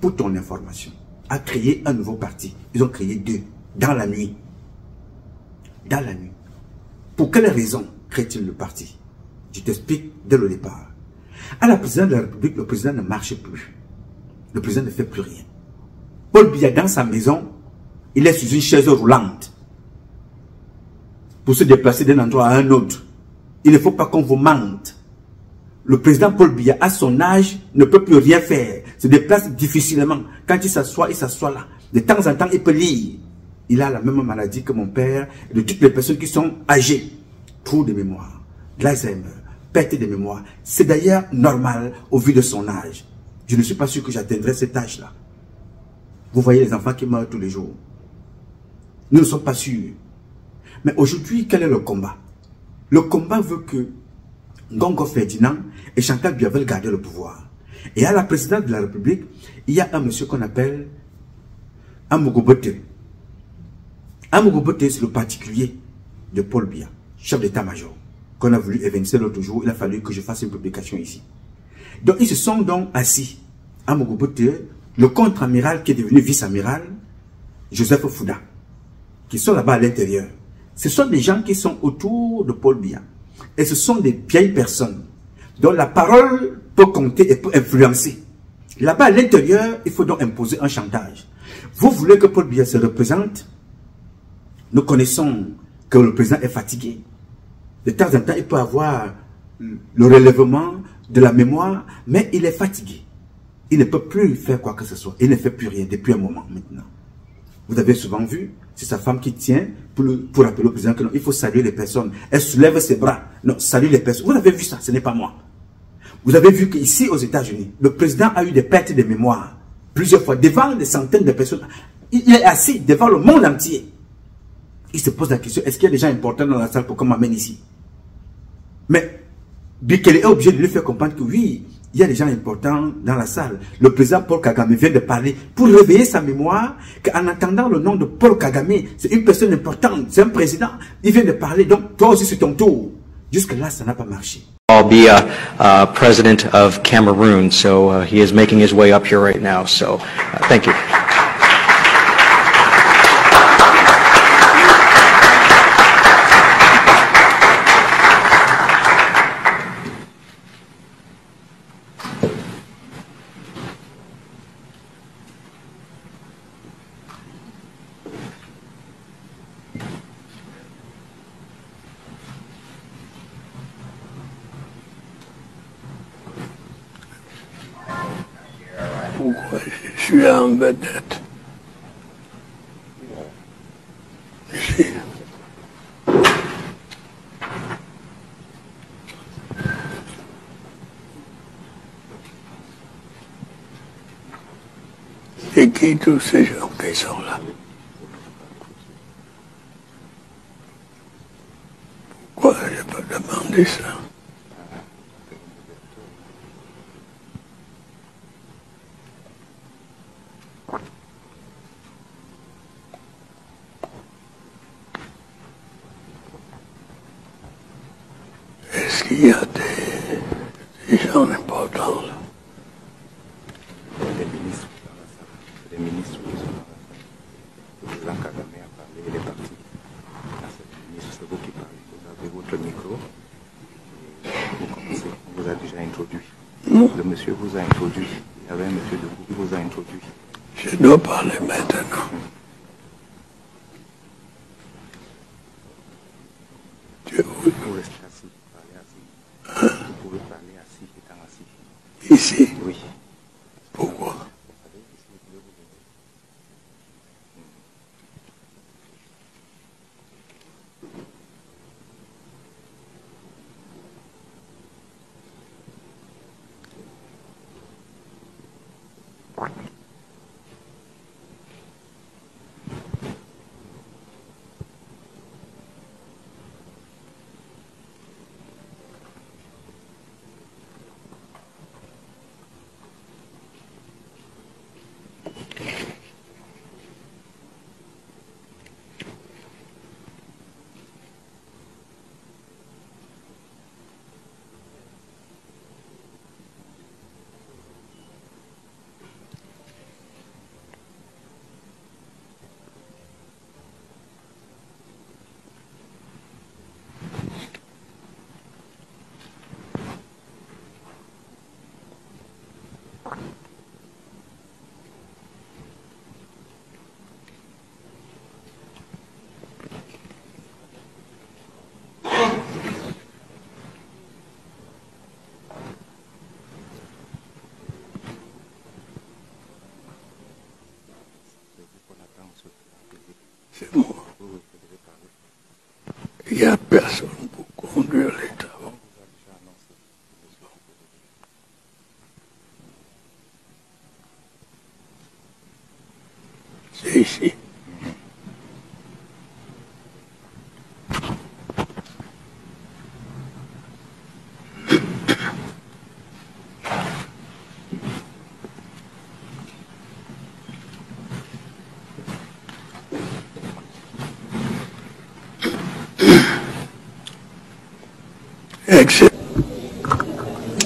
Speaker 3: pour ton information, a créé un nouveau parti. Ils ont créé 2, dans la nuit. Dans la nuit. Pour quelle raison crée-t-il le parti? Je t'explique dès le départ. À la présidence de la République, le président ne marche plus. Le président ne fait plus rien. Paul Biya, dans sa maison, il est sur une chaise roulante pour se déplacer d'un endroit à un autre. Il ne faut pas qu'on vous mente. Le président Paul Biya, à son âge, ne peut plus rien faire. Se déplace difficilement. Quand il s'assoit là. De temps en temps, il peut lire. Il a la même maladie que mon père et de toutes les personnes qui sont âgées. Trou de mémoire, d'Alzheimer, perte de mémoire. C'est d'ailleurs normal au vu de son âge. Je ne suis pas sûr que j'atteindrai cet âge-là. Vous voyez les enfants qui meurent tous les jours. Nous ne sommes pas sûrs. Mais aujourd'hui, quel est le combat? Le combat veut que Ngongo Ferdinand et Chantal Biya veulent garder le pouvoir. Et à la présidence de la République, il y a un monsieur qu'on appelle Amogo Bote. Amogo Bote, c'est le particulier de Paul Biya, chef d'état-major, qu'on a voulu évincer l'autre jour. Il a fallu que je fasse une publication ici. Donc, ils se sont donc assis. Amogo Bote, le contre-amiral qui est devenu vice-amiral, Joseph Fouda, qui sont là-bas à l'intérieur. Ce sont des gens qui sont autour de Paul Biya. Et ce sont des vieilles personnes dont la parole peut compter et peut influencer. Là-bas à l'intérieur, il faut donc imposer un chantage. Vous voulez que Paul Biya se représente? Nous connaissons que le président est fatigué. De temps en temps, il peut avoir le relèvement de la mémoire, mais il est fatigué. Il ne peut plus faire quoi que ce soit. Il ne fait plus rien depuis un moment maintenant. Vous avez souvent vu, c'est sa femme qui tient pour rappeler au président que non, il faut saluer les personnes. Elle soulève ses bras. Non, salue les personnes. Vous avez vu ça, ce n'est pas moi. Vous avez vu qu'ici aux États-Unis, le président a eu des pertes de mémoire plusieurs fois devant des centaines de personnes. Il est assis devant le monde entier. Il se pose la question, est-ce qu'il y a des gens importants dans la salle pour qu'on m'amène ici? Mais Bikele est obligé de lui faire comprendre que oui, il y a des gens importants dans la salle. Le président Paul Kagame vient de parler pour réveiller sa mémoire qu'en entendant le nom de Paul Kagame, c'est une personne importante, c'est un président. Il vient de parler, donc toi aussi c'est ton tour. Jusque-là, ça n'a pas marché.
Speaker 4: Paul Biya, president of Cameroon, so he is making his way up here right now. So thank you.
Speaker 5: pourquoi je suis en vedette. C'est qui tous ces gens qui sont là? Pourquoi je peux demander ça? Est-ce qu'il y a des gens importants là?
Speaker 6: Les ministres qui sont là. Le président Kagame a parlé, il est parti. Là, c'est le ministre, c'est vous qui parlez. Vous avez votre micro. Vous commencez. On vous a déjà introduit.
Speaker 5: Non.
Speaker 6: Le monsieur vous a introduit. Il y avait un monsieur debout qui vous a introduit.
Speaker 5: Je dois parler maintenant.
Speaker 6: Vous restez assis, parlez assis. Vous pouvez parler assis, étant assis.
Speaker 5: Ici?
Speaker 6: Oui.
Speaker 5: Pourquoi? C'est moi. Il n'y a personne pour conduire les travaux. C'est ici.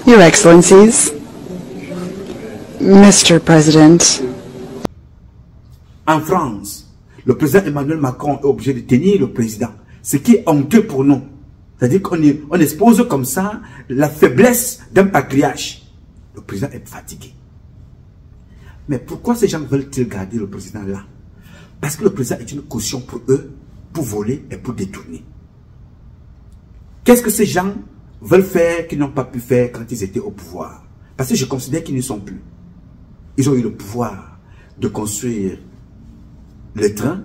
Speaker 7: Your Excellencies, Mr. President.
Speaker 3: En France, le président Emmanuel Macron est obligé de tenir le président. Ce qui est honteux pour nous. C'est-à-dire qu'on expose comme ça la faiblesse d'un patriarche. Le président est fatigué. Mais pourquoi ces gens veulent-ils garder le président là? Parce que le président est une caution pour eux, pour voler et pour détourner. Qu'est-ce que ces gens veulent faire qu'ils n'ont pas pu faire quand ils étaient au pouvoir? Parce que je considère qu'ils ne sont plus. Ils ont eu le pouvoir de construire le train,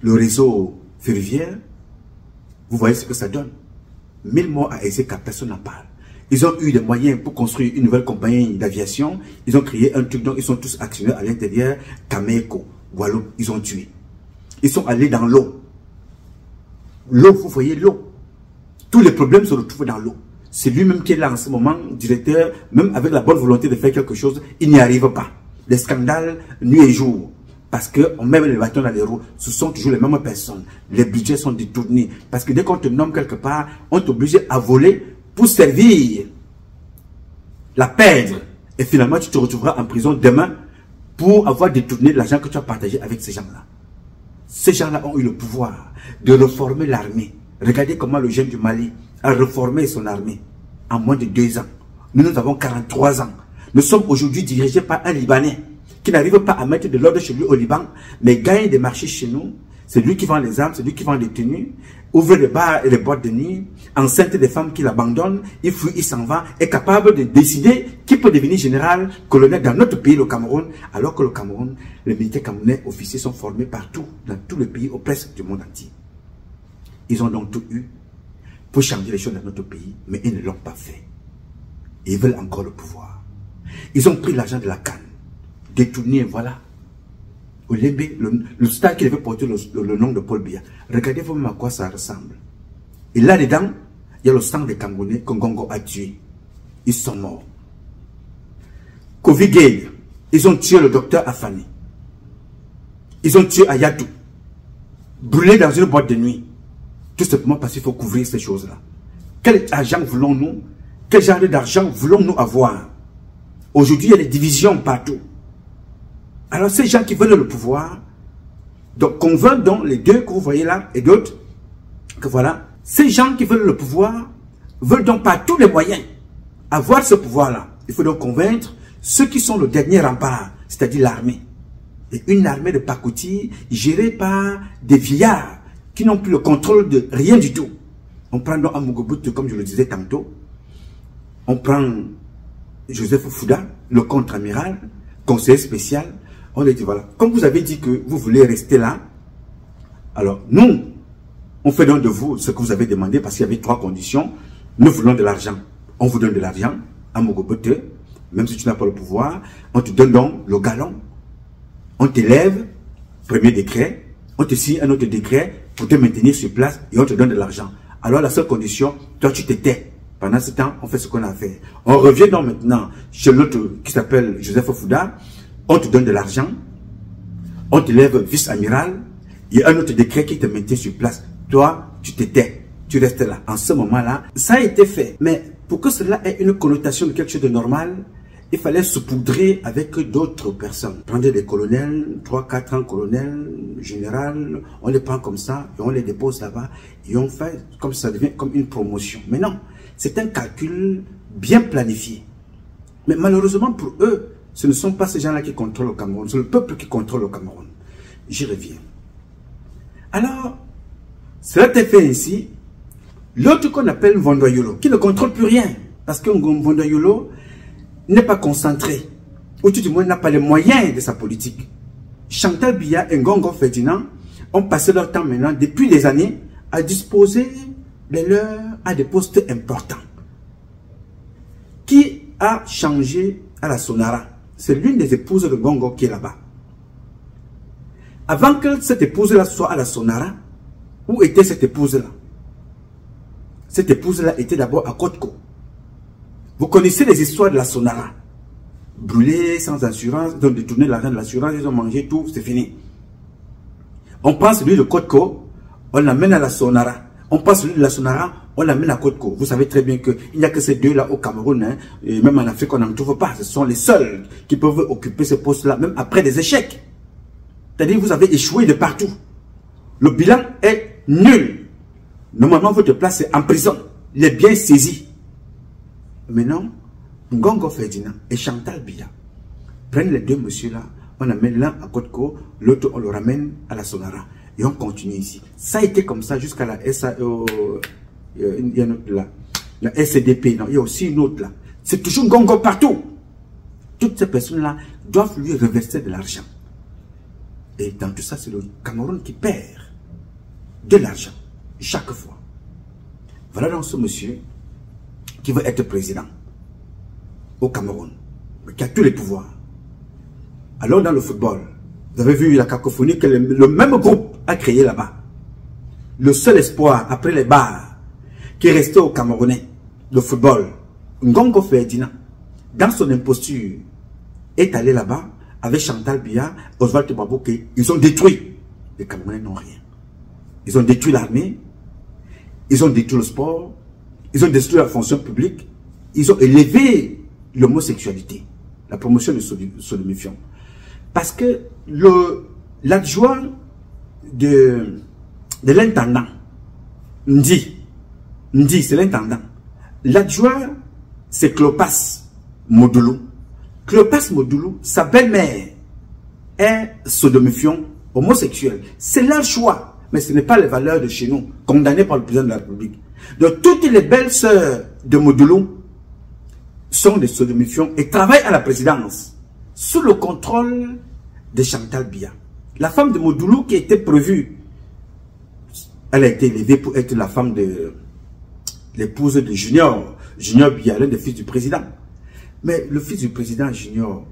Speaker 3: le réseau ferroviaire. Vous voyez ce que ça donne. 1000 morts à Ezeka, personne n'en parle. Ils ont eu des moyens pour construire une nouvelle compagnie d'aviation. Ils ont créé un truc dont ils sont tous actionnaires à l'intérieur. Cameco, Wallo, ils ont tué. Ils sont allés dans l'eau. L'eau, vous voyez l'eau. Tous les problèmes se retrouvent dans l'eau. C'est lui-même qui est là en ce moment, directeur, même avec la bonne volonté de faire quelque chose, il n'y arrive pas. Les scandales, nuit et jour. Parce qu'on met les bâtons dans les roues, ce sont toujours les mêmes personnes. Les budgets sont détournés. Parce que dès qu'on te nomme quelque part, on t'oblige à voler pour servir, la perdre. Et finalement, tu te retrouveras en prison demain pour avoir détourné l'argent que tu as partagé avec ces gens-là. Ces gens-là ont eu le pouvoir de reformer l'armée. Regardez comment le jeune du Mali a reformé son armée en moins de 2 ans. Nous avons 43 ans. Nous sommes aujourd'hui dirigés par un Libanais qui n'arrive pas à mettre de l'ordre chez lui au Liban, mais gagne des marchés chez nous. C'est lui qui vend les armes, c'est lui qui vend les tenues, ouvre les bars et les boîtes de nuit, enceinte des femmes qui l'abandonnent, il fuit, il s'en va, est capable de décider qui peut devenir général, colonel dans notre pays, le Cameroun, alors que le Cameroun, les militaires camerounais officiers sont formés partout, dans tous les pays, ou presque du monde entier. Ils ont donc tout eu pour changer les choses dans notre pays, mais ils ne l'ont pas fait. Ils veulent encore le pouvoir. Ils ont pris l'argent de la canne, détourné, voilà. Au Lébé, le stade qui devait porter le nom de Paul Biya. Regardez vous-même à quoi ça ressemble. Et là-dedans, il y a le sang des Camerounais que Ngongo a tué. Ils sont morts. Covid Gale, ils ont tué le docteur Afani. Ils ont tué Ayatou. Brûlé dans une boîte de nuit. Tout simplement parce qu'il faut couvrir ces choses-là. Quel argent voulons-nous? Quel genre d'argent voulons-nous avoir? Aujourd'hui, il y a des divisions partout. Alors ces gens qui veulent le pouvoir, donc convainc donc les deux que vous voyez là et d'autres, que voilà, ces gens qui veulent le pouvoir veulent donc par tous les moyens avoir ce pouvoir-là. Il faut donc convaincre ceux qui sont le dernier rempart, c'est-à-dire l'armée. Et une armée de pacotille gérée par des vieillards qui n'ont plus le contrôle de rien du tout. On prend donc Amougou-Boutou, comme je le disais tantôt, on prend Joseph Fouda, le contre-amiral, conseiller spécial. On lui dit, voilà, comme vous avez dit que vous voulez rester là, alors nous, on fait donc de vous ce que vous avez demandé parce qu'il y avait 3 conditions. Nous voulons de l'argent. On vous donne de l'argent, à Mogobote, même si tu n'as pas le pouvoir, on te donne donc le galon. On t'élève, premier décret, on te signe un autre décret pour te maintenir sur place et on te donne de l'argent. Alors la seule condition, toi tu te tais. Pendant ce temps, on fait ce qu'on a à faire. On revient donc maintenant chez l'autre qui s'appelle Joseph Fouda. On te donne de l'argent, on te lève vice-amiral, il y a un autre décret qui te maintient sur place. Toi, tu te tais, tu restes là. En ce moment-là, ça a été fait. Mais pour que cela ait une connotation de quelque chose de normal, il fallait se poudrer avec d'autres personnes. Prendre des colonels, 3-4 ans colonels, général, on les prend comme ça, et on les dépose là-bas, et on fait comme ça devient comme une promotion. Mais non, c'est un calcul bien planifié. Mais malheureusement pour eux, ce ne sont pas ces gens-là qui contrôlent le Cameroun, c'est le peuple qui contrôle le Cameroun. J'y reviens. Alors, cela a été fait ainsi. L'autre qu'on appelle Vondoyolo, qui ne contrôle plus rien, parce que Vondoyolo n'est pas concentré, ou tout du moins n'a pas les moyens de sa politique. Chantal Biya et Ngongo Ferdinand ont passé leur temps maintenant, depuis des années, à disposer de leurs à des postes importants. Qui a changé à la Sonara? C'est l'une des épouses de Ngongo qui est là-bas. Avant que cette épouse-là soit à la Sonara, où était cette épouse-là? Cette épouse-là était d'abord à Kotko. Vous connaissez les histoires de la Sonara. Brûlés, sans assurance, ils ont détourné l'argent de l'assurance, ils ont mangé tout, c'est fini. On prend celui de Kotko, on l'amène à la Sonara. On prend celui de la Sonara, on l'amène à Kotko. Vous savez très bien qu'il n'y a que ces deux-là au Cameroun, hein, et même en Afrique, on n'en trouve pas. Ce sont les seuls qui peuvent occuper ce poste-là, même après des échecs. C'est-à-dire que vous avez échoué de partout. Le bilan est nul. Normalement, votre place est en prison. Les biens saisis. Maintenant, Ngongo Ferdinand et Chantal Biya prennent les deux messieurs-là, on amène l'un à Kotko, l'autre on le ramène à la Sonara. Et on continue ici. Ça a été comme ça jusqu'à la SAO, il y a une autre là, la SCDP, non, il y a aussi une autre là. C'est toujours Ngongo partout. Toutes ces personnes-là doivent lui reverser de l'argent. Et dans tout ça, c'est le Cameroun qui perd de l'argent chaque fois. Voilà donc ce monsieur qui veut être président au Cameroun, mais qui a tous les pouvoirs. Alors dans le football, vous avez vu la cacophonie que le même groupe a créé là-bas. Le seul espoir après les bars qui est resté au Camerounais, le football, Ngongo Ferdinand, dans son imposture, est allé là-bas avec Chantal Biya, Oswald Babouké. Ils ont détruit. Les Camerounais n'ont rien. Ils ont détruit l'armée, ils ont détruit le sport, ils ont détruit la fonction publique, ils ont élevé l'homosexualité, la promotion de sodomifiant. Parce que l'adjoint de l'intendant, Ndi, c'est l'intendant. L'adjoint, c'est Clopas Modoulou. Clopas Modoulou, sa belle-mère est sodomifiant homosexuels. C'est leur choix. Mais ce n'est pas les valeurs de chez nous, condamnées par le président de la République. Donc toutes les belles sœurs de Modulo sont des sodomifiants et travaillent à la présidence sous le contrôle de Chantal Biya. La femme de Modulo qui était prévue, elle a été élevée pour être la femme de l'épouse de Junior Biya, l'un des fils du président. Mais le fils du président Junior,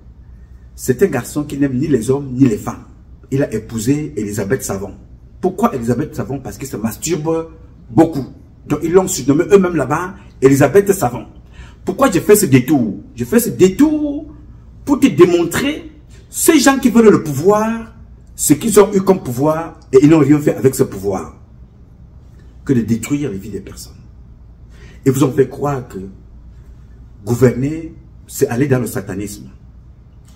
Speaker 3: c'est un garçon qui n'aime ni les hommes ni les femmes. Il a épousé Elisabeth Savon. Pourquoi Elisabeth Savon? Parce qu'il se masturbe beaucoup. Donc ils l'ont surnommé eux-mêmes là-bas Elisabeth Savon. Pourquoi j'ai fait ce détour? J'ai fait ce détour pour te démontrer ces gens qui veulent le pouvoir, ce qu'ils ont eu comme pouvoir et ils n'ont rien fait avec ce pouvoir que de détruire les vies des personnes. Et vous ont fait croire que gouverner, c'est aller dans le satanisme.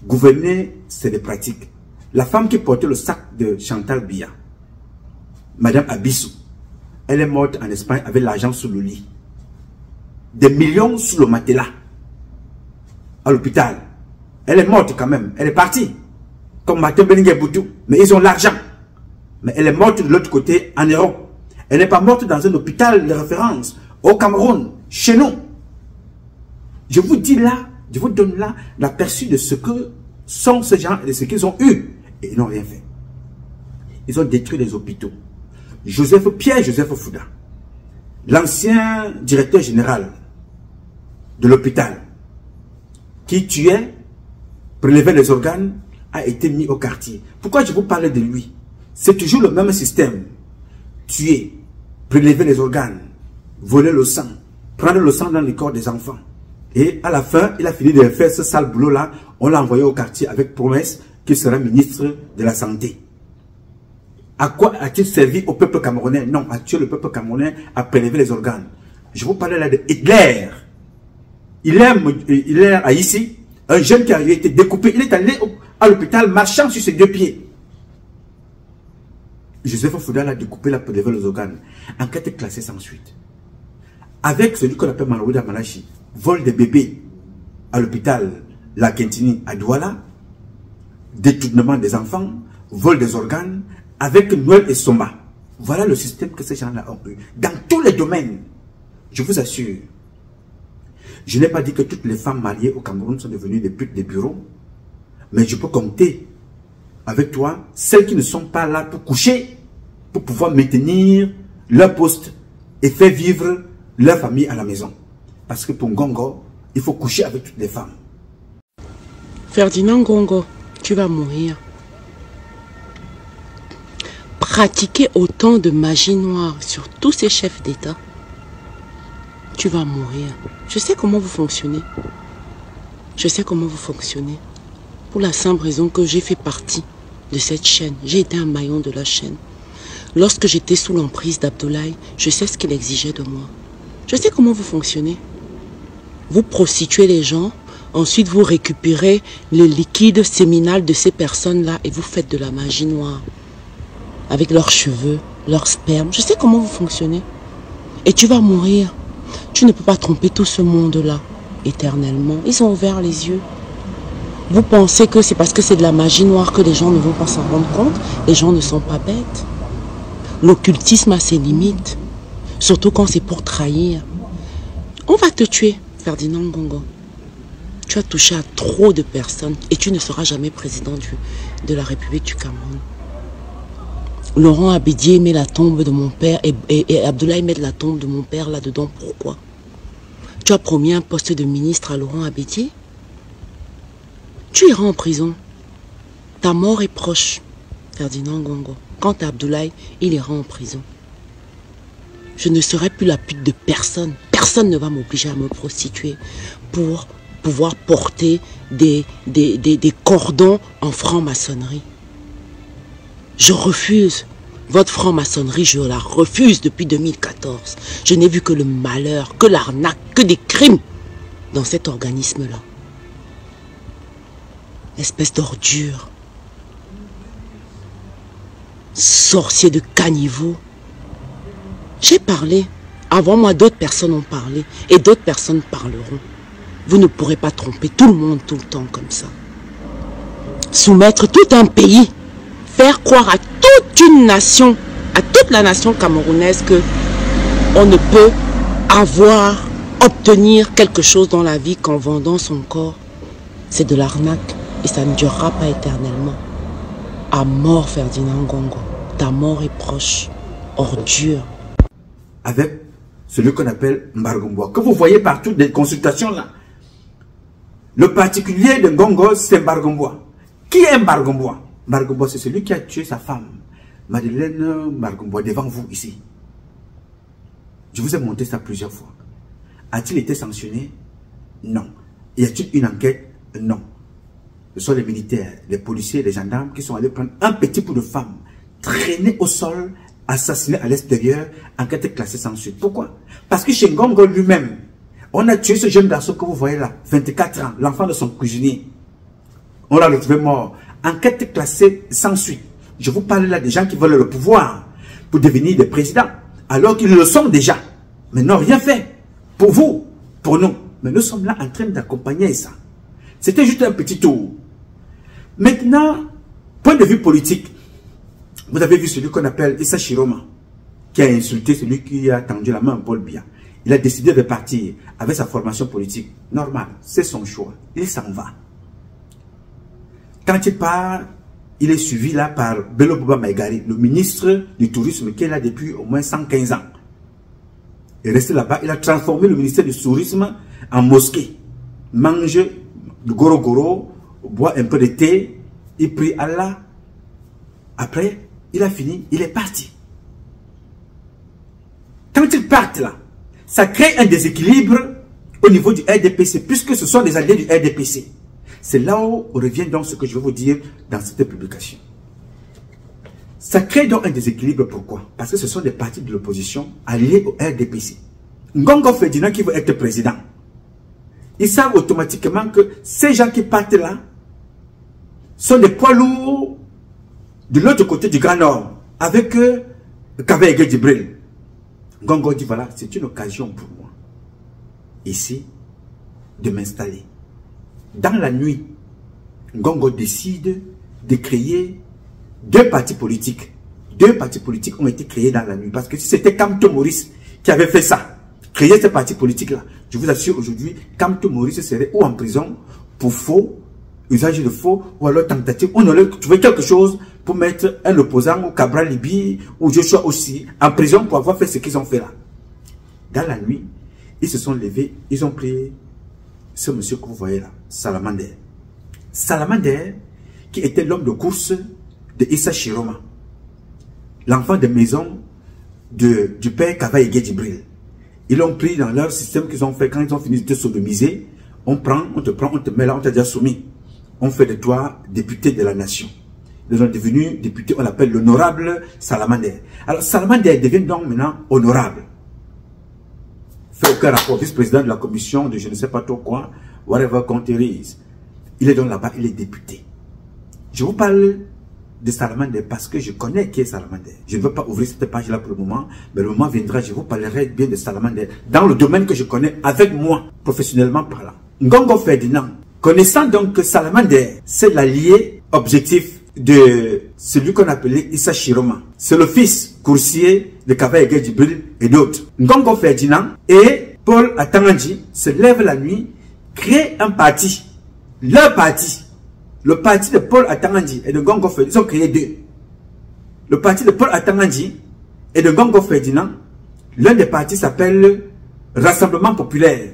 Speaker 3: Gouverner, c'est des pratiques. La femme qui portait le sac de Chantal Biya, Madame Abissou, elle est morte en Espagne avec l'argent sous le lit. Des millions sous le matelas. À l'hôpital. Elle est morte quand même. Elle est partie. Comme Martin Benigué Boutou. Mais ils ont l'argent. Mais elle est morte de l'autre côté en Europe. Elle n'est pas morte dans un hôpital de référence au Cameroun, chez nous. Je vous dis là, je vous donne là l'aperçu de ce que sont ces gens et de ce qu'ils ont eu. Et ils n'ont rien fait. Ils ont détruit les hôpitaux. Pierre-Joseph Fouda, l'ancien directeur général de l'hôpital, qui tuait, prélevait les organes, a été mis au quartier. Pourquoi je vous parlais de lui? C'est toujours le même système. Tuer, prélever les organes, voler le sang, prendre le sang dans le corps des enfants. Et à la fin, il a fini de faire ce sale boulot-là. On l'a envoyé au quartier avec promesse qu'il sera ministre de la Santé. À quoi a-t-il servi au peuple camerounais? Non, à tuer le peuple camerounais, à prélever les organes. Je vous parlais là de Hitler. Il est à ici, un jeune qui a été découpé. Il est allé à l'hôpital marchant sur ses deux pieds. Joseph Fouda l'a découpé, l'a prélevé les organes. Enquête classée sans suite. Avec celui qu'on appelle Malouda Malachi, vol de bébés à l'hôpital La Quintini à Douala, détournement des enfants, vol des organes, avec Noël et Soma. Voilà le système que ces gens-là ont eu. Dans tous les domaines, je vous assure. Je n'ai pas dit que toutes les femmes mariées au Cameroun sont devenues des putes des bureaux. Mais je peux compter avec toi celles qui ne sont pas là pour coucher, pour pouvoir maintenir leur poste et faire vivre leur famille à la maison. Parce que pour Ngongo, il faut coucher avec toutes les femmes.
Speaker 8: Ferdinand Ngongo, tu vas mourir. Pratiquer autant de magie noire sur tous ces chefs d'État, tu vas mourir. Je sais comment vous fonctionnez. Je sais comment vous fonctionnez. Pour la simple raison que j'ai fait partie de cette chaîne. J'ai été un maillon de la chaîne. Lorsque j'étais sous l'emprise d'Abdoulaye, je sais ce qu'il exigeait de moi. Je sais comment vous fonctionnez. Vous prostituez les gens, ensuite vous récupérez le liquide séminal de ces personnes-là et vous faites de la magie noire. Avec leurs cheveux, leur sperme. Je sais comment vous fonctionnez. Et tu vas mourir. Tu ne peux pas tromper tout ce monde-là éternellement. Ils ont ouvert les yeux. Vous pensez que c'est parce que c'est de la magie noire que les gens ne vont pas s'en rendre compte? Les gens ne sont pas bêtes. L'occultisme a ses limites. Surtout quand c'est pour trahir. On va te tuer, Ferdinand Ngongo. Tu as touché à trop de personnes et tu ne seras jamais président de la République du Cameroun. Laurent Abédié met la tombe de mon père et Abdoulaye met la tombe de mon père là-dedans. Pourquoi? Tu as promis un poste de ministre à Laurent Abédié? Tu iras en prison. Ta mort est proche, Ferdinand Ngongo. Quant à Abdoulaye, il ira en prison. Je ne serai plus la pute de personne. Personne ne va m'obliger à me prostituer pour pouvoir porter des cordons en franc-maçonnerie. Je refuse. Votre franc-maçonnerie, je la refuse depuis 2014. Je n'ai vu que le malheur, que l'arnaque, que des crimes dans cet organisme-là. Espèce d'ordure. Sorcier de caniveau. J'ai parlé. Avant moi, d'autres personnes ont parlé. Et d'autres personnes parleront. Vous ne pourrez pas tromper tout le monde tout le temps comme ça. Soumettre tout un pays faire croire à toute une nation, à toute la nation camerounaise que on ne peut obtenir quelque chose dans la vie qu'en vendant son corps. C'est de l'arnaque et ça ne durera pas éternellement. À mort, Ferdinand Ngongo. Ta mort est proche. Ordure.
Speaker 3: Avec celui qu'on appelle Mbargombois, que vous voyez partout des consultations là. Le particulier de Ngongo, c'est Mbargombois. Qui est Mbargombois? Mbargombois, c'est celui qui a tué sa femme, Madeleine Mbargombois, devant vous ici. Je vous ai montré ça plusieurs fois. A-t-il été sanctionné? Non. Y a-t-il une enquête? Non. Ce sont les militaires, les policiers, les gendarmes qui sont allés prendre un petit bout de femme, traîner au sol, assassiné à l'extérieur, enquête classée sans suite. Pourquoi? Parce que chez Ngongo lui-même, on a tué ce jeune garçon que vous voyez là, 24 ans, l'enfant de son cuisinier. On l'a retrouvé mort. Enquête classée sans suite. Je vous parle là des gens qui veulent le pouvoir pour devenir des présidents, alors qu'ils le sont déjà, mais n'ont rien fait. Pour vous, pour nous. Mais nous sommes là en train d'accompagner ça. C'était juste un petit tour. Maintenant, point de vue politique, vous avez vu celui qu'on appelle Issa Chiroma, qui a insulté celui qui a tendu la main à Paul Biya. Il a décidé de partir avec sa formation politique. Normal, c'est son choix. Il s'en va. Quand il part, il est suivi là par Bello Bouba Maïgari, le ministre du Tourisme qui est là depuis au moins 115 ans. Il est resté là-bas, il a transformé le ministère du Tourisme en mosquée. Mange du goro-goro, boit un peu de thé, il prie Allah. Après, il a fini, il est parti. Quand ils partent là, ça crée un déséquilibre au niveau du RDPC, puisque ce sont des alliés du RDPC. C'est là où on revient dans ce que je vais vous dire dans cette publication. Ça crée donc un déséquilibre. Pourquoi? Parce que ce sont des partis de l'opposition alliés au RDPC. Ngongo Ferdinand qui veut être président, ils savent automatiquement que ces gens qui partent là sont des poids lourds de l'autre côté du Grand Nord, avec Kavaïge Djibril. Ngongo dit voilà, c'est une occasion pour moi, ici, de m'installer. Dans la nuit, Ngongo décide de créer deux partis politiques. Deux partis politiques ont été créés dans la nuit. Parce que si c'était Kamto Maurice qui avait fait ça, créer ces partis politiques-là, je vous assure aujourd'hui, Kamto Maurice serait ou en prison pour faux, usage de faux, ou alors tentative. On aurait trouvé quelque chose pour mettre un opposant, ou Cabral Libi, ou Joshua aussi, en prison pour avoir fait ce qu'ils ont fait là. Dans la nuit, ils se sont levés, ils ont pris ce monsieur que vous voyez là, Salamander. Salamander, qui était l'homme de course de Issa Chiroma, l'enfant de maison du père Kavaïge Djibril. Ils l'ont pris dans leur système qu'ils ont fait quand ils ont fini de te sodomiser. On te met là, on t'a déjà soumis. On fait de toi député de la nation. Ils sont devenus députés, on l'appelle l'honorable Salamander. Alors Salamander devient donc maintenant honorable. Fait aucun rapport, vice-président de la commission de je ne sais pas trop quoi, whatever countries. Il est donc là-bas, il est député. Je vous parle de Salamander parce que je connais qui est Salamander. Je ne veux pas ouvrir cette page-là pour le moment, mais le moment viendra, je vous parlerai bien de Salamander dans le domaine que je connais avec moi, professionnellement parlant. Ngongo Ferdinand, connaissant donc que Salamander, c'est l'allié objectif de celui qu'on appelait Issa Chiroma. C'est le fils coursier de Kavaïge Djibril et d'autres. Ngongo Ferdinand et Paul Atangandji se lèvent la nuit, créent un parti. Leur parti. Le parti de Paul Atangandji et de Ngongo Ferdinand, ils ont créé deux. Le parti de Paul Atangandji et de Ngongo Ferdinand, l'un des partis s'appelle Rassemblement Populaire.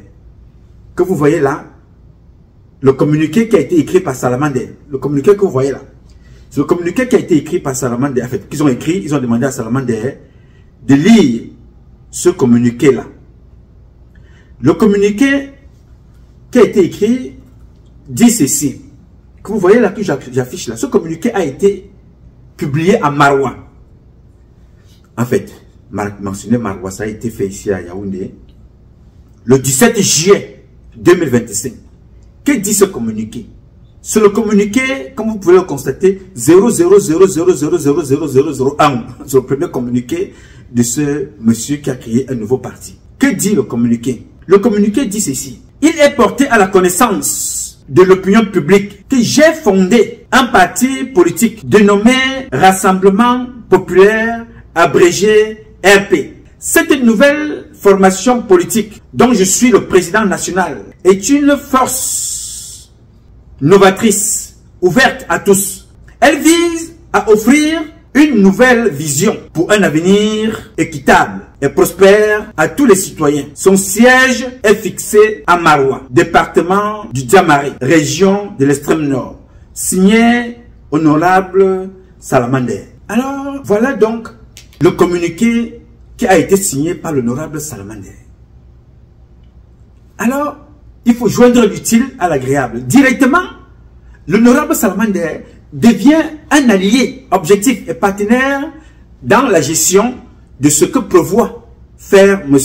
Speaker 3: Que vous voyez là, le communiqué qui a été écrit par Salamander, le communiqué que vous voyez là, c'est le communiqué qui a été écrit par Salamander. En fait, qu'ils ont écrit, ils ont demandé à Salamander de lire ce communiqué là. Le communiqué qui a été écrit dit ceci. Que vous voyez là que j'affiche là. Ce communiqué a été publié à Maroua. En fait, mentionner Maroua, ça a été fait ici à Yaoundé le 17 juillet 2025. Que dit ce communiqué? C'est le communiqué, comme vous pouvez le constater, 000000001. C'est le premier communiqué de ce monsieur qui a créé un nouveau parti. Que dit le communiqué? Le communiqué dit ceci. Il est porté à la connaissance de l'opinion publique que j'ai fondé un parti politique dénommé Rassemblement populaire, abrégé RP. Cette nouvelle formation politique dont je suis le président national est une force novatrice, ouverte à tous. Elle vise à offrir une nouvelle vision pour un avenir équitable et prospère à tous les citoyens. Son siège est fixé à Maroua, département du Djamari, région de l'extrême nord. Signé Honorable Salamander. Alors, voilà donc le communiqué qui a été signé par l'Honorable Salamander. Alors, il faut joindre l'utile à l'agréable. Directement, l'Honorable Salamander devient un allié objectif et partenaire dans la gestion de ce que prévoit faire M.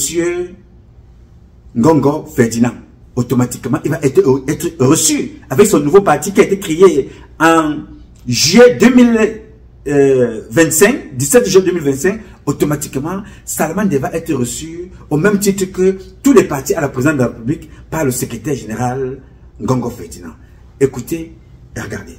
Speaker 3: Ngongo Ferdinand. Automatiquement, il va être reçu avec son nouveau parti qui a été créé en juillet 2025, 17 juillet 2025. Automatiquement, Salamander va être reçu au même titre que tous les partis à la présidence de la République par le secrétaire général Ngongo Ferdinand. Écoutez et regardez.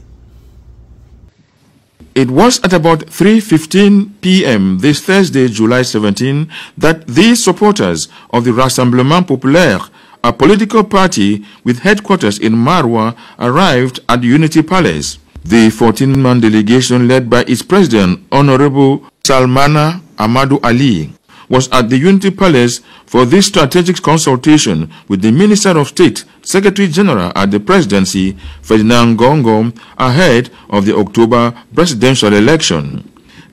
Speaker 9: It was at about 3:15 p.m. this Thursday, July 17, that these supporters of the Rassemblement Populaire, a political party with headquarters in Maroua, arrived at the Unity Palace. The 14-man delegation led by its president, Honorable Salmana Amadou Ali, was at the Unity Palace for this strategic consultation with the Minister of State, Secretary General at the Presidency, Ferdinand Ngongo, ahead of the October presidential election.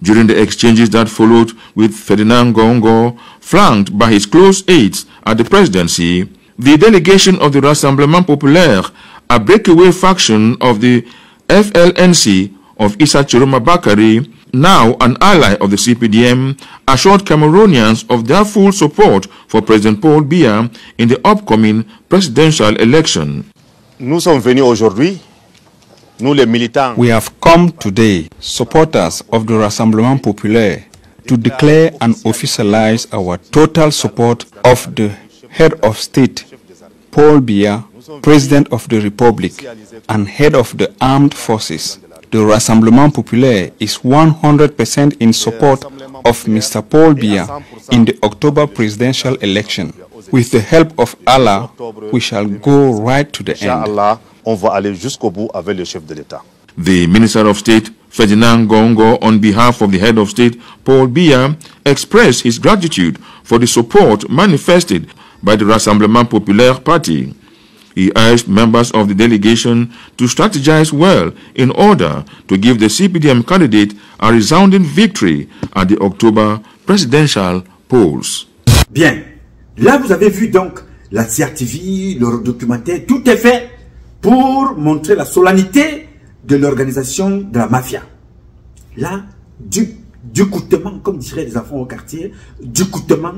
Speaker 9: During the exchanges that followed with Ferdinand Ngongo, flanked by his close aides at the Presidency, the delegation of the Rassemblement Populaire, a breakaway faction of the FLNC of Issa Chiroma Bakari, now an ally of the CPDM, assured Cameroonians of their full support for President Paul Biya in the upcoming presidential election.
Speaker 10: Nous sommes venus aujourd'hui, nous les militants.
Speaker 11: We have come today, supporters of the Rassemblement Populaire, to declare and officialize our total support of the head of state, Paul Biya, President of the Republic, and head of the armed forces. The Rassemblement Populaire is 100% in support of Mr. Paul Biya in the October presidential election. With the help of Allah, we shall go right to the end.
Speaker 10: On va aller jusqu'au bout avec le chef de l'État.
Speaker 9: The Minister of State, Ferdinand Ngongo, on behalf of the head of state, Paul Biya, expressed his gratitude for the support manifested by the Rassemblement Populaire Party. He urged members of the delegation to strategize well in order to give the CPDM candidate a resounding victory at the October presidential polls.
Speaker 3: Bien, là vous avez vu donc la CRTV, le documentaire, tout est fait pour montrer la solennité de l'organisation de la mafia. Là, du coutement, comme diraient les enfants au quartier, du coutement,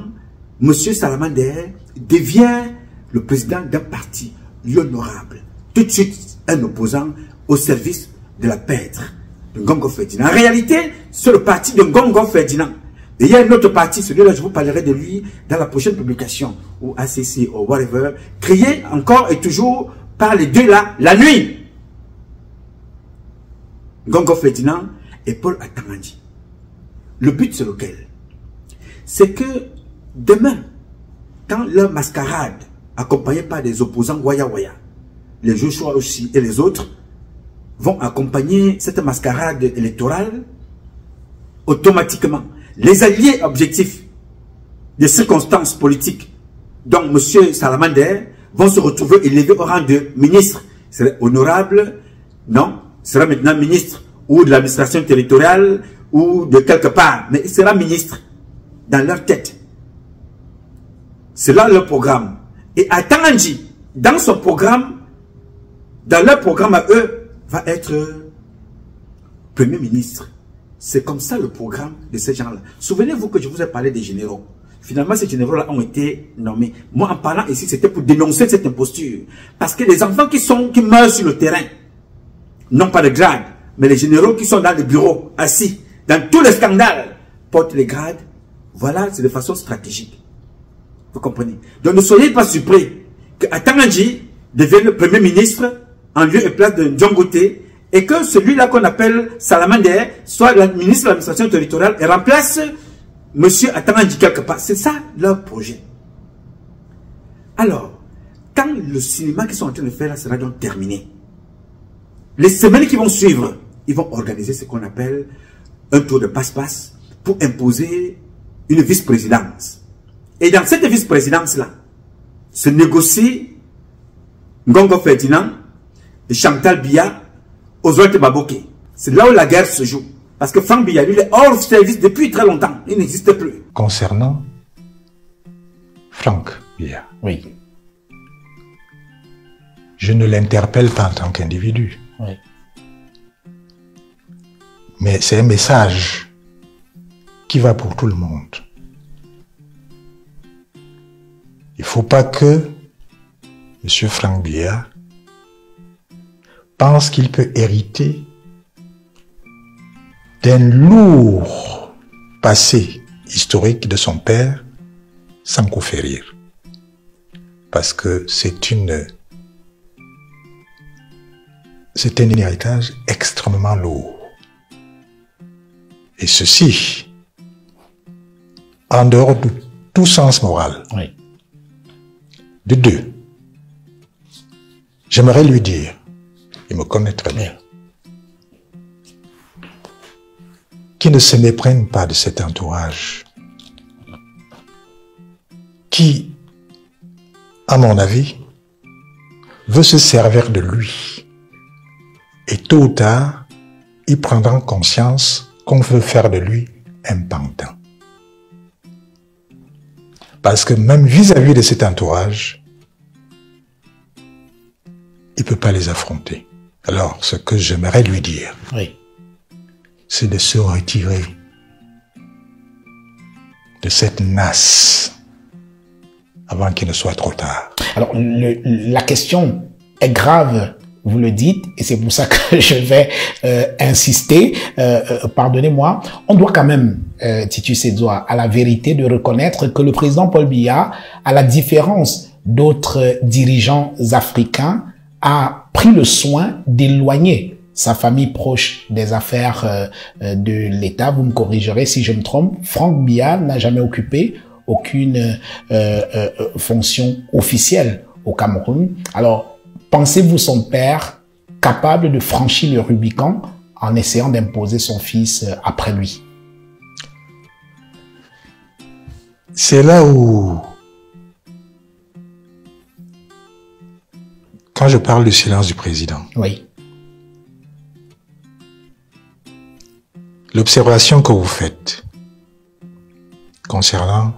Speaker 3: M. Salamander devient le président d'un parti l'honorable, tout de suite un opposant au service de la pètre de Ngongo Ferdinand. En réalité, c'est le parti de Ngongo Ferdinand. Et il y a un autre parti, celui-là, je vous parlerai de lui dans la prochaine publication, ou ACC, ou whatever, créé encore et toujours par les deux là, la nuit. Ngongo Ferdinand et Paul Atamandi. Le but, c'est lequel? C'est que demain, quand leur mascarade accompagnés par des opposants Waya Waya, les Joshua aussi et les autres, vont accompagner cette mascarade électorale, automatiquement, les alliés objectifs des circonstances politiques, dont M. Salamander, vont se retrouver élevés au rang de ministre. C'est honorable, non, sera maintenant ministre ou de l'administration territoriale ou de quelque part, mais il sera ministre dans leur tête. C'est là leur programme. Et Atamandi, dans son programme, dans leur programme à eux, va être Premier ministre. C'est comme ça le programme de ces gens-là. Souvenez-vous que je vous ai parlé des généraux. Finalement, ces généraux-là ont été nommés. Moi, en parlant ici, c'était pour dénoncer cette imposture. Parce que les enfants qui meurent sur le terrain, non pas de grade, mais les généraux qui sont dans les bureaux, assis, dans tous les scandales, portent les grades. Voilà, c'est de façon stratégique. Vous comprenez? Donc ne soyez pas surpris que Atamandi devienne le Premier ministre en lieu et place de Ndjongote et que celui-là qu'on appelle Salamander soit le ministre de l'administration territoriale et remplace M. Atamandji quelque part. C'est ça leur projet. Alors, quand le cinéma qu'ils sont en train de faire là sera donc terminé, les semaines qui vont suivre, ils vont organiser ce qu'on appelle un tour de passe-passe pour imposer une vice-présidence. Et dans cette vice-présidence-là, se négocie Ngongo Ferdinand, Chantal Biya, Oswald Baboké. C'est là où la guerre se joue. Parce que Franck Biya, lui, il est hors service depuis très longtemps. Il n'existe plus.
Speaker 12: Concernant Franck Biya,
Speaker 13: oui.
Speaker 12: Je ne l'interpelle pas en tant qu'individu.
Speaker 13: Oui.
Speaker 12: Mais c'est un message qui va pour tout le monde. Il ne faut pas que M. Franck Biya pense qu'il peut hériter d'un lourd passé historique de son père sans coup férir. Parce que c'est un héritage extrêmement lourd. Et ceci, en dehors de tout sens moral.
Speaker 13: Oui.
Speaker 12: De deux, j'aimerais lui dire, il me connaît très bien, qu'il ne se méprenne pas de cet entourage qui, à mon avis, veut se servir de lui. Et tôt ou tard, il prendra conscience qu'on veut faire de lui un pantin. Parce que même vis-à-vis de cet entourage, il ne peut pas les affronter. Alors, ce que j'aimerais lui dire,
Speaker 13: oui,
Speaker 12: c'est de se retirer de cette nasse avant qu'il ne soit trop tard.
Speaker 13: Alors, la question est grave, vous le dites, et c'est pour ça que je vais insister. Pardonnez-moi, on doit quand même, Titus Edouard, à la vérité de reconnaître que le président Paul Biya, à la différence d'autres dirigeants africains, a pris le soin d'éloigner sa famille proche des affaires de l'État. Vous me corrigerez si je me trompe. Franck Biya n'a jamais occupé aucune fonction officielle au Cameroun. Alors, pensez-vous son père capable de franchir le Rubicon en essayant d'imposer son fils après lui?
Speaker 12: C'est là où, quand je parle du silence du président,
Speaker 13: oui,
Speaker 12: l'observation que vous faites concernant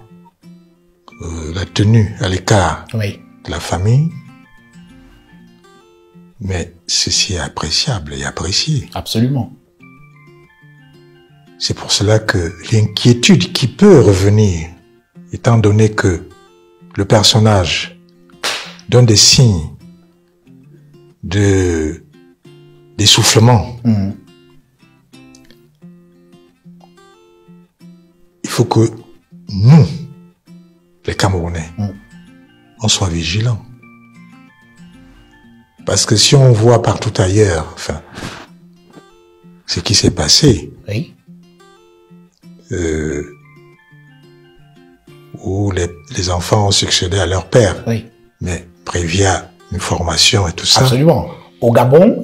Speaker 12: la tenue à l'écart
Speaker 13: oui,
Speaker 12: de la famille, mais ceci est appréciable et apprécié.
Speaker 13: Absolument.
Speaker 12: C'est pour cela que l'inquiétude qui peut revenir, étant donné que le personnage donne des signes d'essoufflement, il faut que nous, les Camerounais, on soit vigilants. Parce que si on voit partout ailleurs, enfin, ce qui s'est passé,
Speaker 13: oui,
Speaker 12: où les enfants ont succédé à leur père,
Speaker 13: oui,
Speaker 12: mais via une formation et tout ça.
Speaker 13: Absolument. Au Gabon,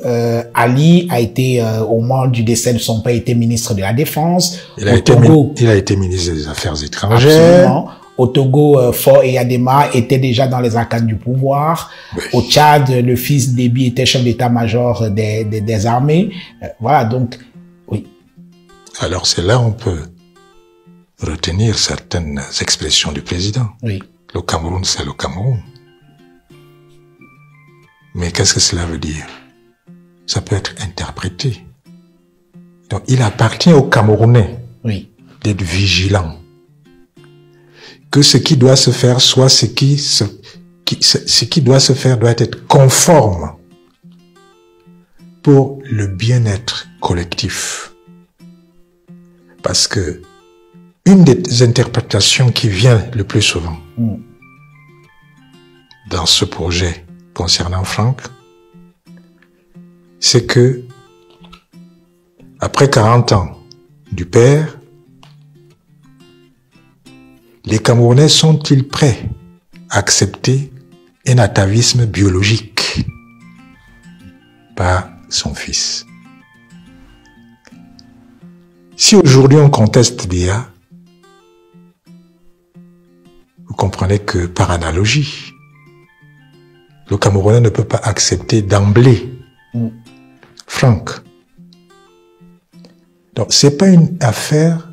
Speaker 13: Ali a été, au moment du décès de son père, était ministre de la Défense.
Speaker 12: Il a été ministre des Affaires étrangères.
Speaker 13: Absolument. Au Togo, Faure Eyadema était déjà dans les arcanes du pouvoir. Oui. Au Tchad, le fils d'Ebi était chef d'état-major des armées. Voilà, donc, oui.
Speaker 12: Alors c'est là on peut retenir certaines expressions du président.
Speaker 13: Oui.
Speaker 12: Le Cameroun, c'est le Cameroun. Mais qu'est-ce que cela veut dire? Ça peut être interprété. Donc il appartient aux Camerounais,
Speaker 13: oui,
Speaker 12: d'être vigilants. Que ce qui doit se faire soit ce qui doit se faire doit être conforme pour le bien-être collectif. Parce que une des interprétations qui vient le plus souvent dans ce projet concernant Franck, c'est que Après 40 ans du père, les Camerounais sont-ils prêts à accepter un atavisme biologique par son fils? Si aujourd'hui on conteste Biya, vous comprenez que par analogie, le Camerounais ne peut pas accepter d'emblée Franck. Donc c'est pas une affaire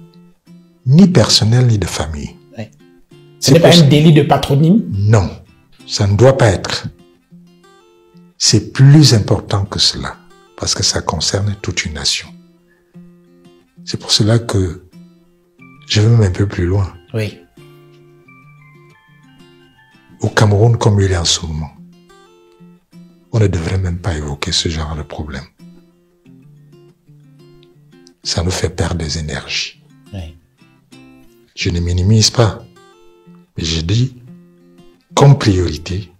Speaker 12: ni personnelle ni de famille.
Speaker 13: Ouais. Ce n'est pas un délit de patronyme?
Speaker 12: Non, ça ne doit pas être. C'est plus important que cela, parce que ça concerne toute une nation. C'est pour cela que je vais même un peu plus loin.
Speaker 13: Oui.
Speaker 12: Au Cameroun, comme il est en ce moment, on ne devrait même pas évoquer ce genre de problème. Ça nous fait perdre des énergies.
Speaker 13: Oui.
Speaker 12: Je ne minimise pas, mais je dis, comme priorité,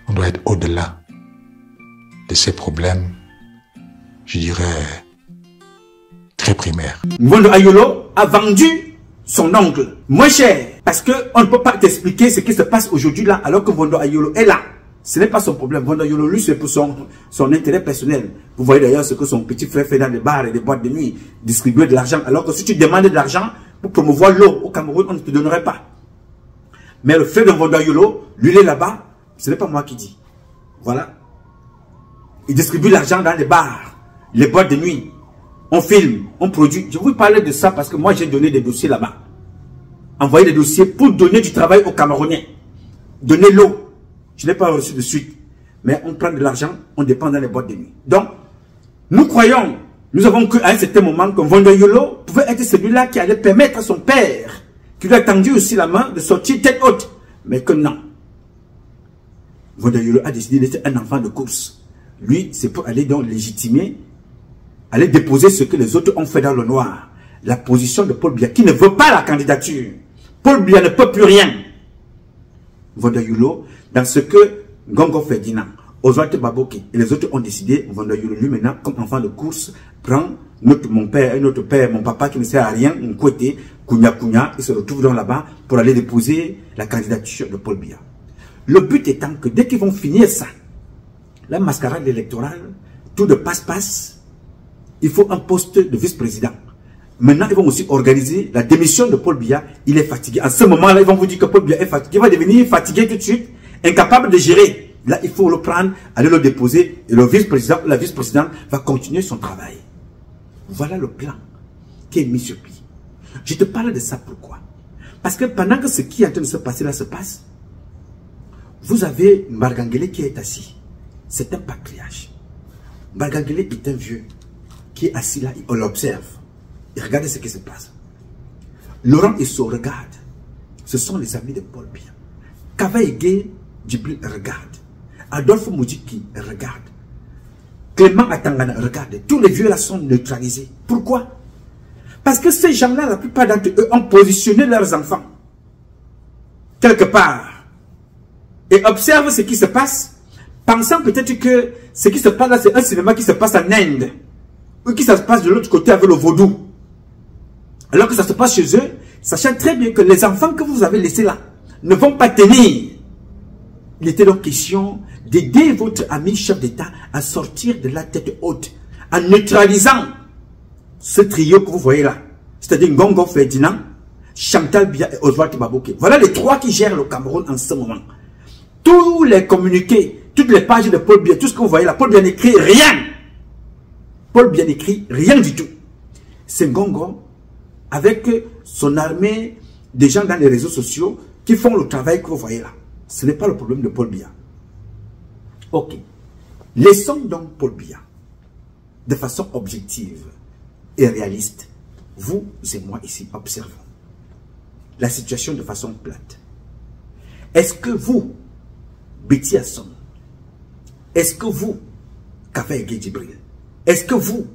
Speaker 12: on doit être au-delà de ces problèmes, je dirais, très primaires.
Speaker 3: Ngondo Ayolo a vendu son oncle moins cher parce qu'on ne peut pas t'expliquer ce qui se passe aujourd'hui là alors que Ngondo Ayolo est là. Ce n'est pas son problème. Ngondo Ayolo, lui, c'est pour son intérêt personnel. Vous voyez d'ailleurs ce que son petit frère fait dans les bars et les boîtes de nuit, distribuer de l'argent. Alors que si tu demandes de l'argent pour promouvoir l'eau au Cameroun, on ne te donnerait pas. Mais le frère de Ngondo Ayolo, lui, il est là-bas. Ce n'est pas moi qui dis. Voilà. Il distribue l'argent dans les bars, les boîtes de nuit. On filme, on produit. Je vous parlais de ça parce que moi, j'ai donné des dossiers là-bas. Envoyer des dossiers pour donner du travail aux Camerounais. Donner l'eau. Je n'ai pas reçu de suite. Mais on prend de l'argent, on dépend dans les boîtes de nuit. Donc, nous croyons, nous avons cru à un certain moment que Ngondo Ayolo pouvait être celui-là qui allait permettre à son père, qui lui a tendu aussi la main, de sortir tête haute. Mais que non. Ngondo Ayolo a décidé d'être un enfant de course. Lui, c'est pour aller donc légitimer, aller déposer ce que les autres ont fait dans le noir. La position de Paul Biya, qui ne veut pas la candidature. Paul Biya ne peut plus rien. Ngondo Ayolo, dans ce que Ngongo Ferdinand, Oswald Baboke et les autres ont décidé, Ngondo Ayolo, lui maintenant, comme enfant de course, prend mon père, mon papa qui ne sert à rien, un côté, Kounia, il se retrouve dans là-bas pour aller déposer la candidature de Paul Biya. Le but étant que dès qu'ils vont finir ça, la mascarade électorale, tout de passe-passe, il faut un poste de vice-président. Maintenant, ils vont aussi organiser la démission de Paul Biya. Il est fatigué. En ce moment-là, ils vont vous dire que Paul Biya est fatigué. Il va devenir fatigué tout de suite, incapable de gérer. Là, il faut le prendre, aller le déposer. Et le vice-président, la vice-présidente va continuer son travail. Voilà le plan qui est mis sur pied. Je te parle de ça pourquoi? Parce que pendant que ce qui est en train de se passer là se passe, vous avez Mbargangele qui est assis. C'est un patriarche. Mbargangele est un vieux qui est assis là, on l'observe. Et regardez ce qui se passe. Laurent Isso regarde. Ce sont les amis de Paul Biya. Kavaïge Djibril regarde. Adolphe Moudjiki regarde. Clément Atangana regarde. Tous les vieux là sont neutralisés. Pourquoi? Parce que ces gens-là, la plupart d'entre eux ont positionné leurs enfants quelque part et observent ce qui se passe, pensant peut-être que ce qui se passe là, c'est un cinéma qui se passe en Inde ou qui se passe de l'autre côté avec le vaudou. Alors que ça se passe chez eux, sachant très bien que les enfants que vous avez laissés là ne vont pas tenir. Il était donc question d'aider votre ami chef d'État à sortir de la tête haute, en neutralisant ce trio que vous voyez là. C'est-à-dire Ngongo Ferdinand, Chantal Biya et Oswald Baboke. Voilà les trois qui gèrent le Cameroun en ce moment. Tous les communiqués, toutes les pages de Paul Biya, tout ce que vous voyez là, Paul Biya n'écrit rien. Paul Biya n'écrit rien du tout. C'est Ngongo, avec son armée de gens dans les réseaux sociaux qui font le travail que vous voyez là. Ce n'est pas le problème de Paul Biya. Ok. Laissons donc Paul Biya de façon objective et réaliste. Vous et moi ici observons la situation de façon plate. Est-ce que vous, Betty Asson, est-ce que vous, Kavaïge Djibril, est-ce que vous,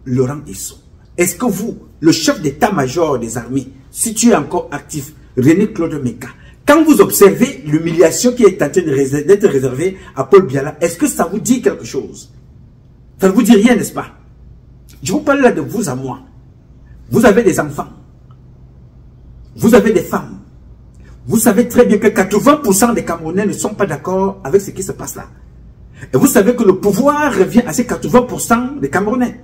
Speaker 3: Laurent Isso, est-ce que vous, le chef d'état-major des armées, si tu es encore actif, René Claude Meka, quand vous observez l'humiliation qui est en train d'être réservée à Paul Biya, est-ce que ça vous dit quelque chose? Ça ne vous dit rien, n'est-ce pas? Je vous parle là de vous à moi. Vous avez des enfants. Vous avez des femmes. Vous savez très bien que 80% des Camerounais ne sont pas d'accord avec ce qui se passe là. Et vous savez que le pouvoir revient à ces 80% des Camerounais.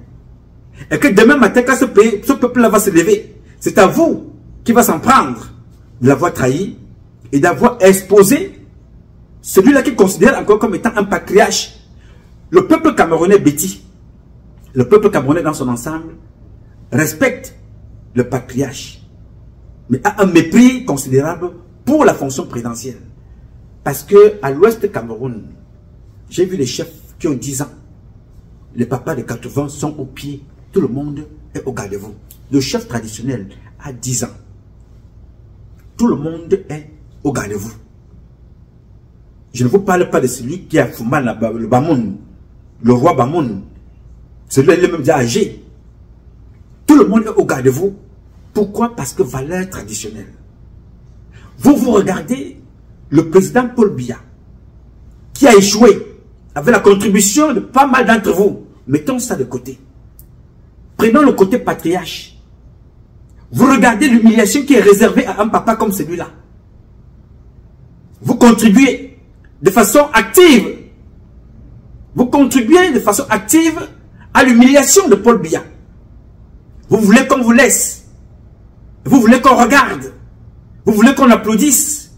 Speaker 3: Et que demain matin, quand ce peuple-là va se lever, c'est à vous qui va s'en prendre de l'avoir trahi et d'avoir exposé celui-là qui considère encore comme étant un patriarche. Le peuple camerounais bêtis, le peuple camerounais dans son ensemble, respecte le patriarche, mais a un mépris considérable pour la fonction présidentielle. Parce que à l'ouest du Cameroun, j'ai vu les chefs qui ont 10 ans. Les papas de 80 sont au pied. Tout le monde est au garde-vous. Le chef traditionnel a 10 ans. Tout le monde est au garde-vous. Je ne vous parle pas de celui qui a fumé le Bamoun, le roi Bamoun. Celui-là, il est même déjà âgé. Tout le monde est au garde-vous. Pourquoi? Parce que valeur traditionnelle. Vous regardez le président Paul Biya, qui a échoué avec la contribution de pas mal d'entre vous. Mettons ça de côté. Prenons le côté patriarche. Vous regardez l'humiliation qui est réservée à un papa comme celui-là. Vous contribuez de façon active. Vous contribuez de façon active à l'humiliation de Paul Biya. Vous voulez qu'on vous laisse. Vous voulez qu'on regarde. Vous voulez qu'on applaudisse.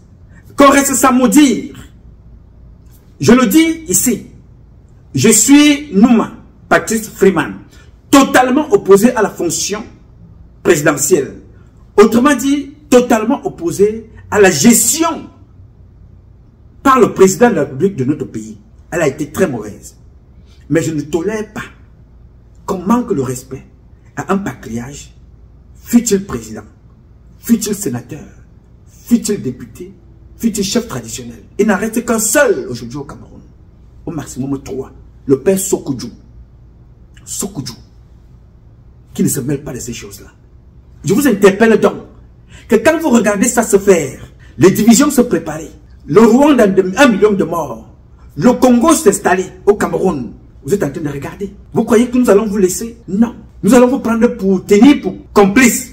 Speaker 3: Qu'on reste sans mot dire. Je le dis ici. Je suis Nouma, Patrice Freeman, totalement opposé à la fonction présidentielle. Autrement dit, totalement opposé à la gestion par le président de la République de notre pays. Elle a été très mauvaise. Mais je ne tolère pas qu'on manque le respect à un patriarche, fut-il président, fut-il sénateur, fut-il député, fut-il chef traditionnel. Il n'en reste qu'un seul aujourd'hui au Cameroun. Au maximum 3. Le père Sokudjou. Sokudjou. Qui ne se mêle pas de ces choses-là. Je vous interpelle donc que quand vous regardez ça se faire, les divisions se préparer, le Rwanda de 1 million de morts, le Congo s'installer au Cameroun, vous êtes en train de regarder. Vous croyez que nous allons vous laisser? Non. Nous allons vous prendre pour tenir pour complice